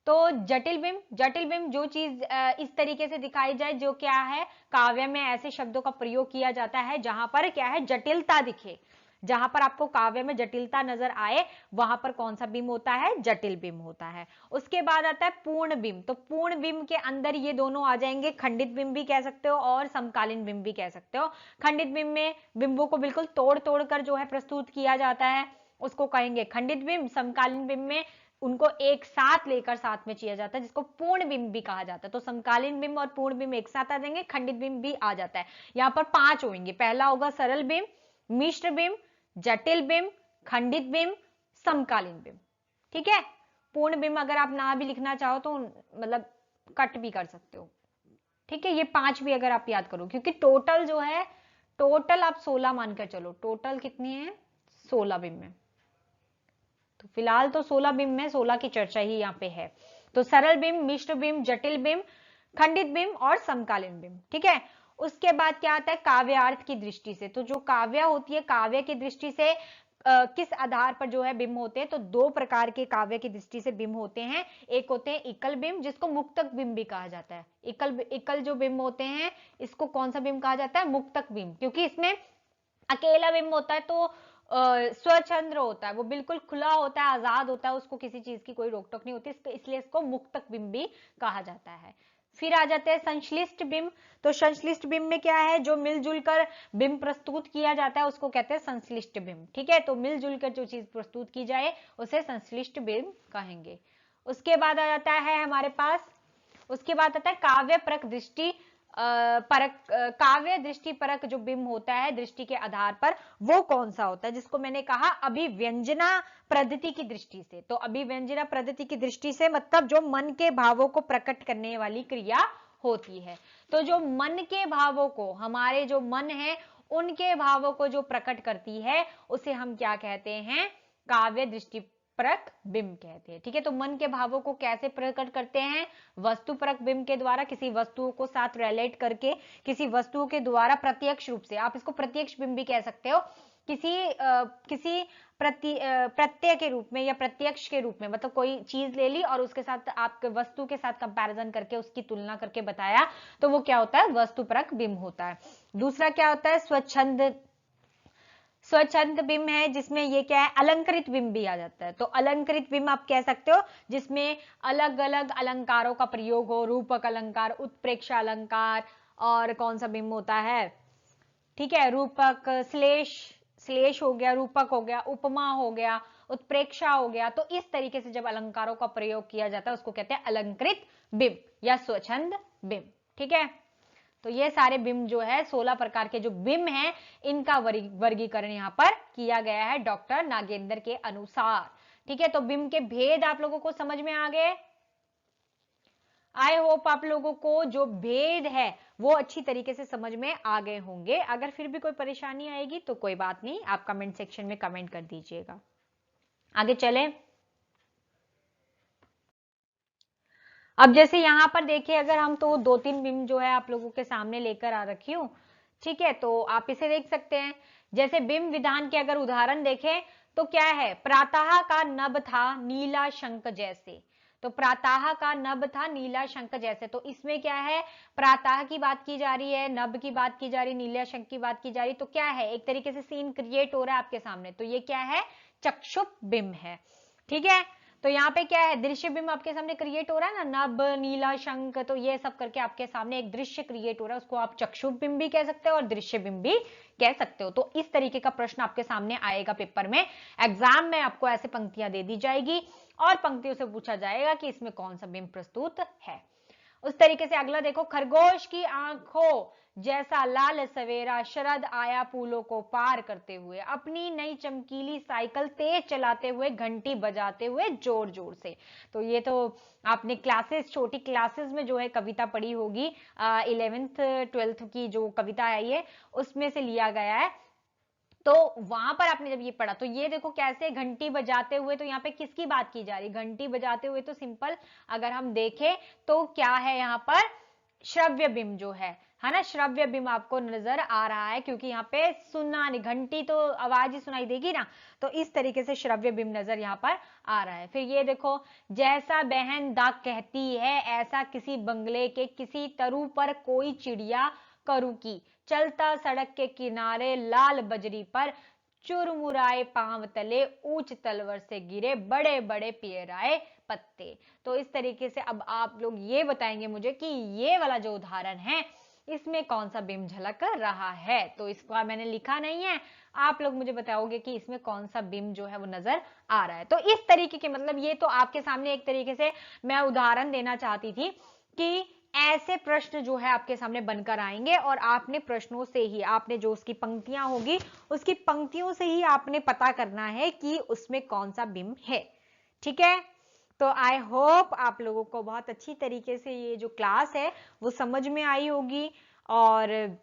तो जटिल बिंब जो चीज इस तरीके से दिखाई जाए, जो क्या है, काव्य में ऐसे शब्दों का प्रयोग किया जाता है जहां पर क्या है? जटिलता दिखे। जहां पर आपको काव्य में जटिलता नजर आए, वहां पर कौन सा बिंब होता है? जटिल बिंब होता है। उसके बाद आता है पूर्ण बिंब। तो पूर्ण बिंब के अंदर ये दोनों आ जाएंगे, खंडित बिंब भी कह सकते हो और समकालीन बिंब भी कह सकते हो। खंडित बिंब में बिंबों को बिल्कुल तोड़ तोड़ कर जो है प्रस्तुत किया जाता है, उसको कहेंगे खंडित बिंब। समकालीन बिंब में उनको एक साथ लेकर साथ में किया जाता है, जिसको पूर्ण बिंब भी कहा जाता है। तो समकालीन बिंब और पूर्ण बिंब एक साथ आ जाएंगे, खंडित बिंब भी आ जाता है। यहाँ पर 5 होंगे। पहला होगा सरल बिंब, मिश्र बिंब, जटिल बिंब, खंडित बिंब, समकालीन बिंब, ठीक है। पूर्ण बिंब अगर आप ना भी लिखना चाहो तो मतलब कट भी कर सकते हो, ठीक है। ये 5 भी अगर आप याद करो, क्योंकि टोटल जो है, टोटल आप 16 मानकर चलो। टोटल कितनी है? 16 बिंब में। तो फिलहाल तो 16 बिंब में 16 की चर्चा ही यहाँ पे है। तो सरल बिंब, मिश्र बिंब, जटिल बिंब, खंडित बिंब और समकालीन बिंब, ठीक है। उसके बाद क्या आता है? काव्यार्थ की दृष्टि से। तो जो काव्य होती है, काव्य की दृष्टि से किस आधार पर जो है बिंब होते हैं? तो 2 प्रकार के काव्य की दृष्टि से बिंब होते हैं। एक होते हैं एकल बिंब, जिसको मुक्तक बिंब भी कहा जाता है। एकल जो बिंब होते हैं, इसको कौन सा बिंब कहा जाता है? मुक्तक बिंब। क्योंकि इसमें अकेला बिंब होता है तो स्वतंत्र होता है, वो बिल्कुल खुला होता है, आजाद होता है, उसको किसी चीज की कोई रोक टोक नहीं होती, इसलिए इसको मुक्तक बिंब भी कहा जाता है। फिर आ जाते हैं संश्लिष्ट बिंब। तो संश्लिष्ट बिंब में क्या है? जो मिलजुल कर बिंब प्रस्तुत किया जाता है उसको कहते हैं संश्लिष्ट बिंब, ठीक है। तो मिलजुल कर जो चीज प्रस्तुत की जाए उसे संश्लिष्ट बिंब कहेंगे। उसके बाद आ जाता है हमारे पास, उसके बाद आता है काव्य परक दृष्टि परक, काव्य दृष्टि परक जो बिंब होता है दृष्टि के आधार पर, वो कौन सा होता है? जिसको मैंने कहा अभिव्यंजना पद्धति की दृष्टि से। तो अभिव्यंजना पद्धति की दृष्टि से मतलब जो मन के भावों को प्रकट करने वाली क्रिया होती है। तो जो मन के भावों को, हमारे जो मन है उनके भावों को जो प्रकट करती है, उसे हम क्या कहते हैं? काव्य दृष्टि परक बिंब कहते हैं, ठीक है। तो मन के भावों को कैसे प्रकट करते हैं? वस्तु परक बिंब के द्वारा, किसी वस्तुओं को साथ रिलेट करके, किसी वस्तुओं के द्वारा प्रत्यक्ष रूप से, आप इसको प्रत्यक्ष बिंब भी कह सकते हो। किसी प्रत्यय के रूप में या प्रत्यक्ष के रूप में, मतलब कोई चीज ले ली और उसके साथ आपके वस्तु के साथ कंपैरिजन करके, उसकी तुलना करके बताया, तो वो क्या होता है? वस्तु परक बिंब होता है। दूसरा क्या होता है? स्वच्छंद बिंब है, जिसमें ये क्या है? अलंकृत बिंब भी आ जाता है। तो अलंकृत बिंब आप कह सकते हो जिसमें अलग अलग अलंकारों का प्रयोग हो, रूपक अलंकार, उत्प्रेक्षा अलंकार, और कौन सा बिंब होता है? ठीक है, रूपक, श्लेष हो गया, रूपक हो गया, उपमा हो गया, उत्प्रेक्षा हो गया। तो इस तरीके से जब अलंकारों का प्रयोग किया जाता है उसको कहते हैं अलंकृत बिंब या स्वच्छंद बिंब, ठीक है। तो ये सारे बिंब जो है 16 प्रकार के जो बिंब हैं इनका वर्गीकरण यहाँ पर किया गया है डॉक्टर नागेंद्र के अनुसार। ठीक है, तो बिंब के भेद आप लोगों को समझ में आ गए। आई होप आप लोगों को जो भेद है वो अच्छी तरीके से समझ में आ गए होंगे। अगर फिर भी कोई परेशानी आएगी तो कोई बात नहीं, आप कमेंट सेक्शन में कमेंट कर दीजिएगा। आगे चलें। अब जैसे यहां पर देखिए, अगर हम तो 2-3 बिंब जो है आप लोगों के सामने लेकर आ रखी हूं, ठीक है, तो आप इसे देख सकते हैं। जैसे बिंब विधान के अगर उदाहरण देखें तो क्या है, प्रातः का नभ था नीला शंख जैसे। तो प्रातः का नभ था नीला शंख जैसे, तो इसमें क्या है, प्रातः की बात की जा रही है, नभ की बात की जा रही है, नीला शंख की बात की जा रही है। तो क्या है, एक तरीके से सीन क्रिएट हो रहा है आपके सामने, तो ये क्या है, चक्षुप बिंब है। ठीक है, तो यहाँ पे क्या है, दृश्य बिंब आपके सामने क्रिएट हो रहा है ना, नभ नीला शंख, तो ये सब करके आपके सामने एक दृश्य क्रिएट हो रहा है, उसको आप चक्षुप बिंब भी कह सकते हो और दृश्य बिंब भी कह सकते हो। तो इस तरीके का प्रश्न आपके सामने आएगा पेपर में, एग्जाम में आपको ऐसे पंक्तियां दे दी जाएगी और पंक्तियों से पूछा जाएगा कि इसमें कौन सा बिंब प्रस्तुत है। उस तरीके से अगला देखो, खरगोश की आंखों जैसा लाल सवेरा शरद आया फूलों को पार करते हुए, अपनी नई चमकीली साइकिल तेज चलाते हुए, घंटी बजाते हुए जोर जोर से। तो ये तो आपने क्लासेस, छोटी क्लासेस में जो है कविता पढ़ी होगी, 11th 12th की जो कविता आई है उसमें से लिया गया है। तो वहां पर आपने जब ये पढ़ा तो ये देखो कैसे घंटी बजाते हुए, तो यहाँ पे किसकी बात की जा रही, घंटी बजाते हुए, तो सिंपल अगर हम देखें तो क्या है यहाँ पर, श्रव्य बिंब जो है ना, श्रव्य बिंब आपको नजर आ रहा है, क्योंकि यहाँ पे सुनना नहीं, घंटी तो आवाज ही सुनाई देगी ना, तो इस तरीके से श्रव्य बिंब नजर यहाँ पर आ रहा है। फिर ये देखो, जैसा बहन दाग कहती है ऐसा किसी बंगले के किसी तरु पर कोई चिड़िया करू की, चलता सड़क के किनारे लाल बजरी पर चुरमुराए पांव तले ऊंच तलवर से गिरे बड़े बड़े पियराए पत्ते। तो इस तरीके से अब आप लोग ये बताएंगे मुझे कि ये वाला जो उदाहरण है इसमें कौन सा बिंब झलक रहा है। तो इसका मैंने लिखा नहीं है, आप लोग मुझे बताओगे कि इसमें कौन सा बिंब जो है वो नजर आ रहा है। तो इस तरीके के, मतलब ये तो आपके सामने एक तरीके से मैं उदाहरण देना चाहती थी कि ऐसे प्रश्न जो है आपके सामने बनकर आएंगे और आपने प्रश्नों से ही, आपने जो उसकी पंक्तियां होगी उसकी पंक्तियों से ही आपने पता करना है कि उसमें कौन सा बिंब है। ठीक है, तो आई होप आप लोगों को बहुत अच्छी तरीके से ये जो क्लास है वो समझ में आई होगी, और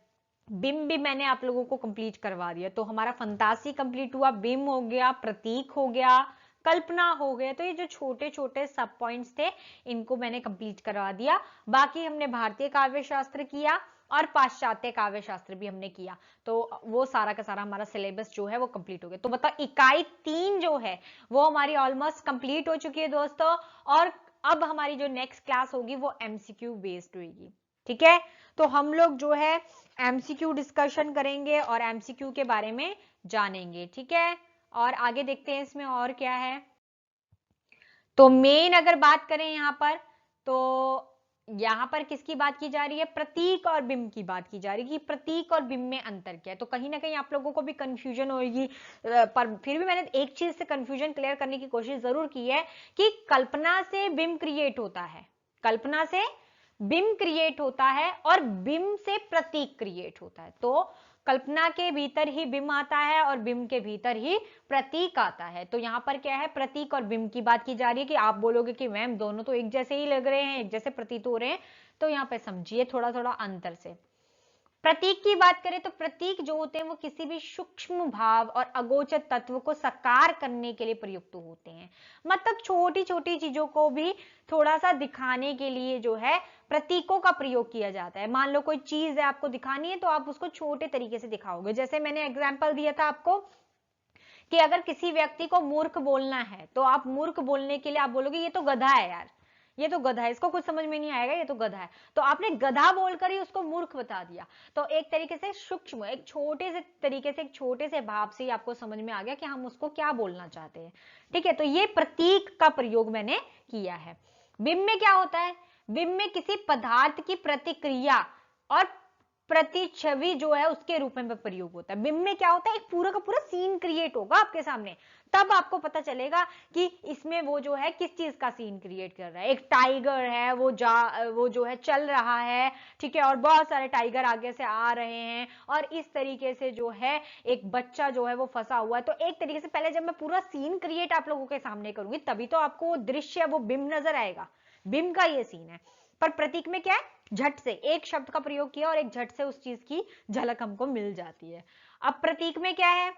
बिंब भी मैंने आप लोगों को कंप्लीट करवा दिया। तो हमारा फंतासी कंप्लीट हुआ, बिंब हो गया, प्रतीक हो गया, कल्पना हो गया। तो ये जो छोटे छोटे सब पॉइंट्स थे इनको मैंने कंप्लीट करवा दिया। बाकी हमने भारतीय काव्य शास्त्र किया और पाश्चात्य काव्य शास्त्र भी हमने किया, तो वो सारा का सारा हमारा सिलेबस जो है वो कंप्लीट हो गया। तो बताओ इकाई 3 जो है वो हमारी ऑलमोस्ट कंप्लीट हो चुकी है दोस्तों, और अब हमारी जो नेक्स्ट क्लास होगी वो एमसीक्यू बेस्ड होगी। ठीक है, तो हम लोग जो है एमसीक्यू डिस्कशन करेंगे और एमसीक्यू के बारे में जानेंगे। ठीक है, और आगे देखते हैं इसमें और क्या है। तो मेन अगर बात करें यहाँ पर, तो यहां पर किसकी बात की जा रही है, प्रतीक और बिंब की बात की जा रही है कि प्रतीक और बिंब में अंतर क्या है। तो कहीं ना कहीं आप लोगों को भी कंफ्यूजन होगी, पर फिर भी मैंने एक चीज से कंफ्यूजन क्लियर करने की कोशिश जरूर की है कि कल्पना से बिंब क्रिएट होता है, कल्पना से बिंब क्रिएट होता है और बिंब से प्रतीक क्रिएट होता है। तो कल्पना के भीतर ही बिंब आता है और बिंब के भीतर ही प्रतीक आता है। तो यहाँ पर क्या है, प्रतीक और बिंब की बात की जा रही है कि आप बोलोगे कि मैम दोनों तो एक जैसे ही लग रहे हैं, एक जैसे प्रतीत हो रहे हैं, तो यहाँ पे समझिए थोड़ा थोड़ा अंतर से। प्रतीक की बात करें तो प्रतीक जो होते हैं वो किसी भी सूक्ष्म भाव और अगोचर तत्व को साकार करने के लिए प्रयुक्त होते हैं। मतलब छोटी छोटी चीजों को भी थोड़ा सा दिखाने के लिए जो है प्रतीकों का प्रयोग किया जाता है। मान लो कोई चीज है आपको दिखानी है तो आप उसको छोटे तरीके से दिखाओगे। जैसे मैंने एग्जाम्पल दिया था आपको कि अगर किसी व्यक्ति को मूर्ख बोलना है तो आप मूर्ख बोलने के लिए आप बोलोगे ये तो गधा है यार, ये तो गधा है, इसको कुछ समझ में नहीं आएगा, ये तो गधा है। तो आपने गधा बोलकर ही उसको मूर्ख बता दिया। तो एक तरीके से सूक्ष्म, एक छोटे से तरीके से, एक छोटे से भाव से ही आपको समझ में आ गया कि हम उसको क्या बोलना चाहते हैं। ठीक है, तो ये प्रतीक का प्रयोग मैंने किया है। बिंब में क्या होता है, बिंब में किसी पदार्थ की प्रतिक्रिया और प्रतिछवि जो है उसके रूप में प्रयोग होता है। बिंब में क्या होता है, एक पूरा का पूरा सीन क्रिएट होगा आपके सामने, तब आपको पता चलेगा कि इसमें वो जो है किस चीज का सीन क्रिएट कर रहा है। एक टाइगर है, वो जो है चल रहा है, ठीक है, और बहुत सारे टाइगर आगे से आ रहे हैं, और इस तरीके से जो है एक बच्चा जो है वो फंसा हुआ है। तो एक तरीके से पहले जब मैं पूरा सीन क्रिएट आप लोगों के सामने करूंगी तभी तो आपको वो दृश्य, वो बिंब नजर आएगा। बिंब का ये सीन है। पर प्रतीक में क्या है, झट से एक शब्द का प्रयोग किया और एक झट से उस चीज की झलक हमको मिल जाती है। अब प्रतीक में क्या है,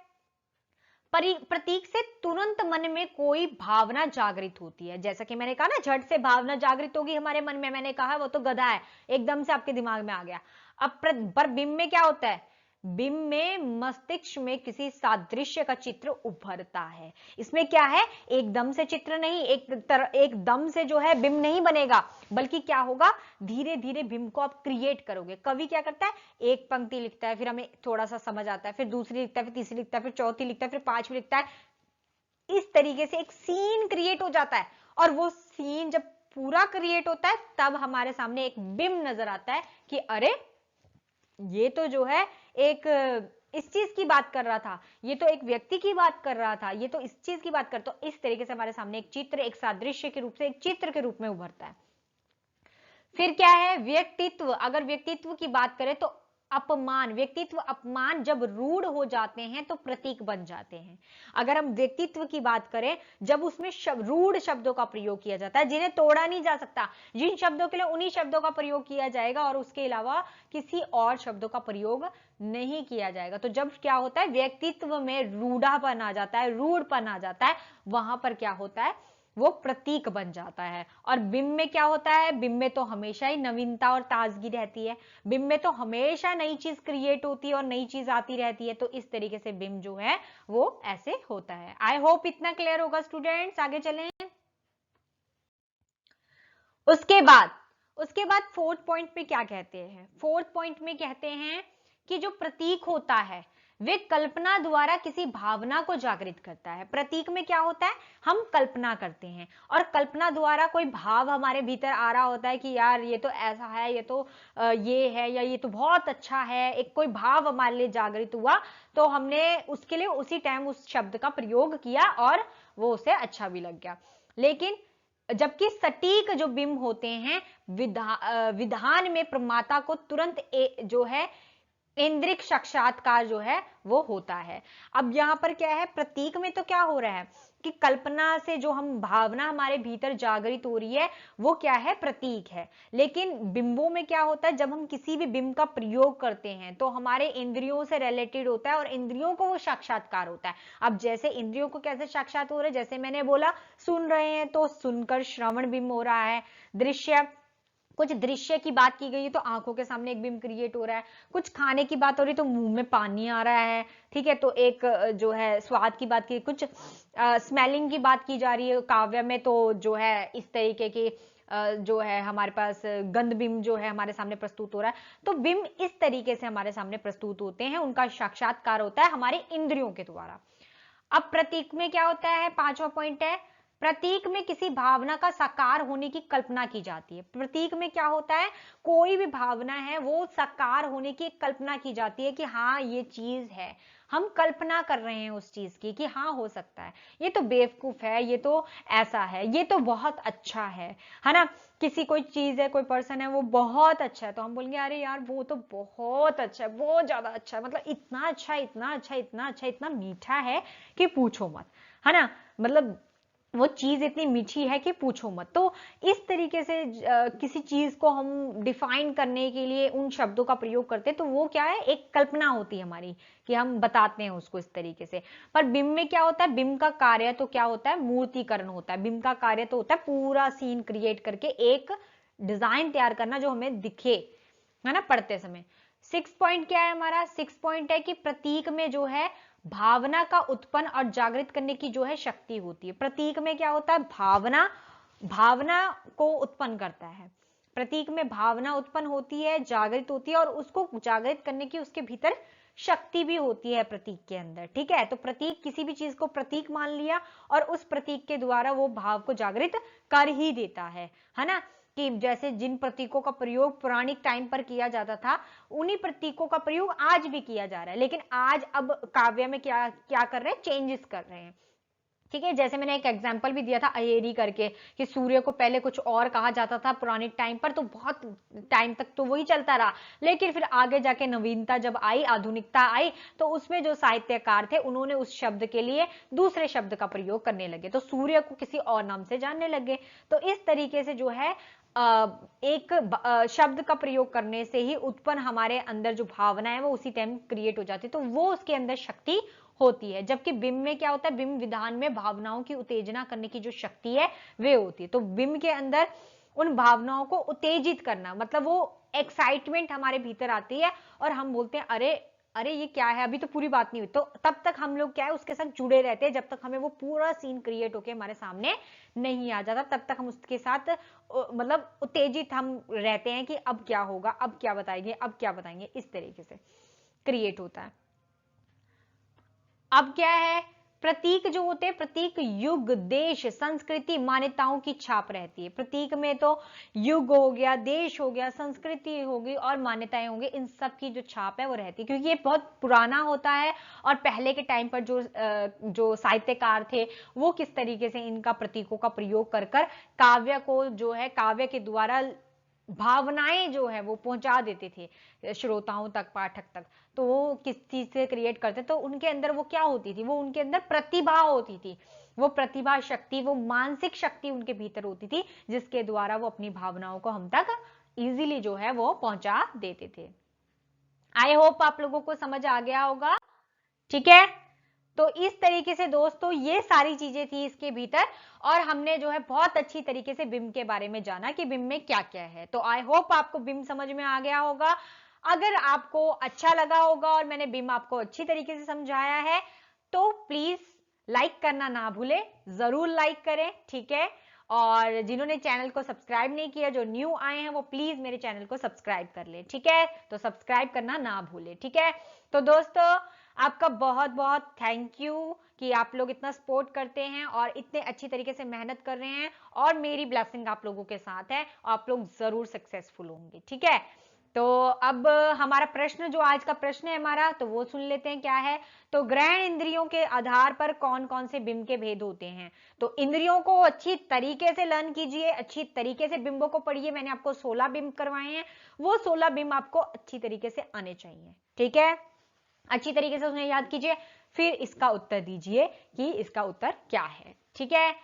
प्रतीक से तुरंत मन में कोई भावना जागृत होती है। जैसा कि मैंने कहा ना, झट से भावना जागृत होगी हमारे मन में, मैंने कहा वो तो गधा है, एकदम से आपके दिमाग में आ गया। अब पर बिंब में क्या होता है, बिंब में मस्तिष्क में किसी सादृश्य का चित्र उभरता है। इसमें क्या है, एकदम से चित्र नहीं, एकदम से जो है बिंब नहीं बनेगा, बल्कि क्या होगा, धीरे धीरे बिंब को आप क्रिएट करोगे। कवि क्या करता है, एक पंक्ति लिखता है, फिर हमें थोड़ा सा समझ आता है, फिर दूसरी लिखता है, फिर तीसरी लिखता है, फिर चौथी लिखता है, फिर पांचवी लिखता है। इस तरीके से एक सीन क्रिएट हो जाता है, और वो सीन जब पूरा क्रिएट होता है तब हमारे सामने एक बिंब नजर आता है कि अरे ये तो जो है एक इस चीज की बात कर रहा था, ये तो एक व्यक्ति की बात कर रहा था, ये तो इस चीज की बात कर, तो इस तरीके से हमारे सामने एक चित्र, एक सादृश्य के रूप से, एक चित्र के रूप में उभरता है। फिर क्या है, व्यक्तित्व। अगर व्यक्तित्व की बात करें तो अपमान, व्यक्तित्व अपमान जब रूढ़ हो जाते हैं तो प्रतीक बन जाते हैं। अगर हम व्यक्तित्व की बात करें, जब उसमें रूढ़ शब्दों का प्रयोग किया जाता है, जिन्हें तोड़ा नहीं जा सकता, जिन शब्दों के लिए उन्हीं शब्दों का प्रयोग किया जाएगा और उसके अलावा किसी और शब्दों का प्रयोग नहीं किया जाएगा, तो जब क्या होता है, व्यक्तित्व में रूढ़ापन आ जाता है, रूढ़पन आ जाता है, वहां पर क्या होता है, वो प्रतीक बन जाता है। और बिंब में क्या होता है, बिंब में तो हमेशा ही नवीनता और ताजगी रहती है, बिंब में तो हमेशा नई चीज क्रिएट होती है और नई चीज आती रहती है। तो इस तरीके से बिंब जो है वो ऐसे होता है। आई होप इतना क्लियर होगा स्टूडेंट्स। आगे चलें। उसके बाद फोर्थ पॉइंट में क्या कहते हैं, फोर्थ पॉइंट में कहते हैं कि जो प्रतीक होता है वे कल्पना द्वारा किसी भावना को जागृत करता है। प्रतीक में क्या होता है, हम कल्पना करते हैं और कल्पना द्वारा कोई भाव हमारे भीतर आ रहा होता है कि यार ये तो ऐसा है, ये तो ये है, या ये तो बहुत अच्छा है, एक कोई भाव हमारे लिए जागृत हुआ, तो हमने उसके लिए उसी टाइम उस शब्द का प्रयोग किया और वो उसे अच्छा भी लग गया। लेकिन जबकि सटीक जो बिंब होते हैं, विधान में प्रमाता को तुरंत जो है इंद्रिक साक्षात्कार जो है वो होता है। अब यहां पर क्या है, प्रतीक में तो क्या हो रहा है कि कल्पना से जो हम भावना हमारे भीतर जागृत हो रही है वो क्या है, प्रतीक है। लेकिन बिंबों में क्या होता है, जब हम किसी भी बिंब का प्रयोग करते हैं तो हमारे इंद्रियों से रिलेटेड होता है और इंद्रियों को वो साक्षात्कार होता है। अब जैसे इंद्रियों को कैसे साक्षात हो रहा है, जैसे मैंने बोला, सुन रहे हैं तो सुनकर श्रवण बिंब हो रहा है, दृश्य, कुछ दृश्य की बात की गई है तो आंखों के सामने एक बिंब क्रिएट हो रहा है, कुछ खाने की बात हो रही तो मुंह में पानी आ रहा है, ठीक है, तो एक जो है स्वाद की बात की, कुछ स्मेलिंग की बात की जा रही है काव्य में, तो जो है इस तरीके की जो है हमारे पास गंध बिंब जो है हमारे सामने प्रस्तुत हो रहा है। तो बिंब इस तरीके से हमारे सामने प्रस्तुत होते हैं, उनका साक्षात्कार होता है हमारे इंद्रियों के द्वारा। अब प्रतीक में क्या होता है, पांचवा पॉइंट है, प्रतीक में किसी भावना का साकार होने की कल्पना की जाती है। प्रतीक में क्या होता है, कोई भी भावना है वो साकार होने की कल्पना की जाती है कि हाँ ये चीज है, हम कल्पना कर रहे हैं उस चीज की कि हाँ हो सकता है, ये तो बेवकूफ है, ये तो ऐसा है, ये तो बहुत अच्छा है ना। किसी कोई चीज है, कोई पर्सन है, वो बहुत अच्छा है तो हम बोलेंगे अरे यार वो तो बहुत अच्छा है, बहुत ज्यादा अच्छा है, मतलब इतना अच्छा, इतना अच्छा, इतना अच्छा, इतना मीठा है कि पूछो मत, है ना, मतलब वो चीज इतनी मीठी है कि पूछो मत। तो इस तरीके से किसी चीज को हम डिफाइन करने के लिए उन शब्दों का प्रयोग करते हैं, तो वो क्या है, एक कल्पना होती है हमारी कि हम बताते हैं उसको इस तरीके से। पर बिंब में क्या होता है, बिंब का कार्य तो क्या होता है, मूर्तिकरण होता है। बिंब का कार्य तो होता है पूरा सीन क्रिएट करके एक डिजाइन तैयार करना जो हमें दिखे, है ना, पढ़ते समय। सिक्स पॉइंट क्या है हमारा, सिक्स पॉइंट है कि प्रतीक में जो है भावना का उत्पन्न और जागृत करने की जो है शक्ति होती है। प्रतीक में क्या होता है, भावना को उत्पन्न करता है, प्रतीक में भावना उत्पन्न होती है, जागृत होती है और उसको जागृत करने की उसके भीतर शक्ति भी होती है प्रतीक के अंदर, ठीक है। तो प्रतीक, किसी भी चीज को प्रतीक मान लिया और उस प्रतीक के द्वारा वो भाव को जागृत कर ही देता है ना। कि जैसे जिन प्रतीकों का प्रयोग पौराणिक टाइम पर किया जाता था, उन्हीं प्रतीकों का प्रयोग आज भी किया जा रहा है, लेकिन आज अब काव्य में क्या क्या कर रहे हैं, चेंजेस कर रहे हैं। ठीक है, जैसे मैंने एक एग्जांपल भी दिया था अहेरी करके, कि सूर्य को पहले कुछ और कहा जाता था पुराने टाइम पर, तो बहुत टाइम तक तो वही चलता रहा, लेकिन फिर आगे जाके नवीनता जब आई, आधुनिकता आई, तो उसमें जो साहित्यकार थे उन्होंने उस शब्द के लिए दूसरे शब्द का प्रयोग करने लगे, तो सूर्य को किसी और नाम से जानने लगे। तो इस तरीके से जो है एक शब्द का प्रयोग करने से ही उत्पन्न हमारे अंदर जो भावना है वो उसी टाइम क्रिएट हो जाती है, तो वो उसके अंदर शक्ति होती है। जबकि बिंब में क्या होता है, बिंब विधान में भावनाओं की उत्तेजना करने की जो शक्ति है वे होती है। तो बिंब के अंदर उन भावनाओं को उत्तेजित करना, मतलब वो एक्साइटमेंट हमारे भीतर आती है और हम बोलते हैं अरे अरे ये क्या है, अभी तो पूरी बात नहीं हुई, तो तब तक हम लोग क्या है उसके साथ जुड़े रहते हैं, जब तक हमें वो पूरा सीन क्रिएट होके हमारे सामने नहीं आ जाता, तब तक हम उसके साथ मतलब उत्तेजित हम रहते हैं कि अब क्या होगा, अब क्या बताएंगे, अब क्या बताएंगे, इस तरीके से क्रिएट होता है। अब क्या है, प्रतीक जो होते हैं, प्रतीक युग, देश, संस्कृति, मान्यताओं की छाप रहती है। प्रतीक में तो युग हो गया, देश हो गया, संस्कृति होगी और मान्यताएं होंगी, इन सब की जो छाप है वो रहती है, क्योंकि ये बहुत पुराना होता है और पहले के टाइम पर जो साहित्यकार थे वो किस तरीके से इनका प्रतीकों का प्रयोग कर कर काव्य को जो है, काव्य के द्वारा भावनाएं जो है वो पहुंचा देते थे श्रोताओं तक, पाठक तक। तो वो किस चीज से क्रिएट करते, तो उनके अंदर वो क्या होती थी, वो उनके अंदर प्रतिभा होती थी, वो प्रतिभा शक्ति, वो मानसिक शक्ति उनके भीतर होती थी, जिसके द्वारा वो अपनी भावनाओं को हम तक इजीली जो है वो पहुंचा देते थे। आई होप आप लोगों को समझ आ गया होगा। ठीक है, तो इस तरीके से दोस्तों ये सारी चीजें थी इसके भीतर, और हमने जो है बहुत अच्छी तरीके से बिम के बारे में जाना कि बिम में क्या क्या है। तो आई होप आपको बिम समझ में आ गया होगा। अगर आपको अच्छा लगा होगा और मैंने बिम आपको अच्छी तरीके से समझाया है, तो प्लीज लाइक करना ना भूले, जरूर लाइक करें। ठीक है, और जिन्होंने चैनल को सब्सक्राइब नहीं किया, जो न्यू आए हैं, वो प्लीज मेरे चैनल को सब्सक्राइब कर ले। ठीक है, तो सब्सक्राइब करना ना भूले। ठीक है, तो दोस्तों आपका बहुत बहुत थैंक यू कि आप लोग इतना सपोर्ट करते हैं और इतने अच्छी तरीके से मेहनत कर रहे हैं, और मेरी ब्लेसिंग आप लोगों के साथ है, आप लोग जरूर सक्सेसफुल होंगे। ठीक है, तो अब हमारा प्रश्न, जो आज का प्रश्न है हमारा, तो वो सुन लेते हैं क्या है। तो ग्रहण इंद्रियों के आधार पर कौन कौन से बिंब के भेद होते हैं। तो इंद्रियों को अच्छी तरीके से लर्न कीजिए, अच्छी तरीके से बिंबों को पढ़िए। मैंने आपको 16 बिंब करवाए हैं, वो 16 बिंब आपको अच्छी तरीके से आने चाहिए। ठीक है, अच्छी तरीके से उन्हें याद कीजिए, फिर इसका उत्तर दीजिए कि इसका उत्तर क्या है। ठीक है,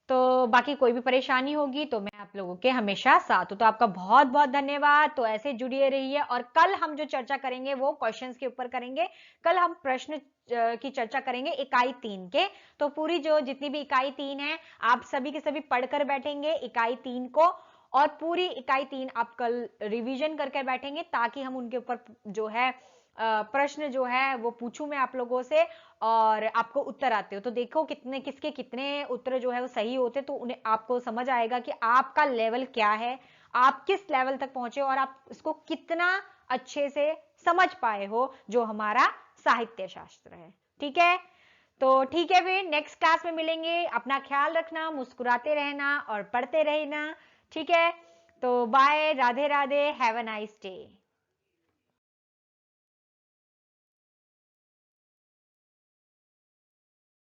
तो बाकी कोई भी परेशानी होगी तो मैं आप लोगों के हमेशा साथ हूं। तो आपका बहुत बहुत धन्यवाद। तो ऐसे जुड़े रहिए, और कल हम जो चर्चा करेंगे वो क्वेश्चंस के ऊपर करेंगे। कल हम प्रश्न की चर्चा करेंगे इकाई 3 के। तो पूरी जो जितनी भी इकाई 3 है, आप सभी के सभी पढ़कर बैठेंगे इकाई 3 को, और पूरी इकाई 3 आप कल रिवीजन करके बैठेंगे, ताकि हम उनके ऊपर जो है प्रश्न जो है वो पूछूं मैं आप लोगों से, और आपको उत्तर आते हो तो देखो कितने किसके कितने उत्तर जो है वो सही होते, तो उन्हें आपको समझ आएगा कि आपका लेवल क्या है, आप किस लेवल तक पहुंचे, और आप इसको कितना अच्छे से समझ पाए हो, जो हमारा साहित्य शास्त्र है। ठीक है, तो ठीक है, फिर नेक्स्ट क्लास में मिलेंगे। अपना ख्याल रखना, मुस्कुराते रहना और पढ़ते रहना। ठीक है, तो bye, Radhe Radhe, have a nice day.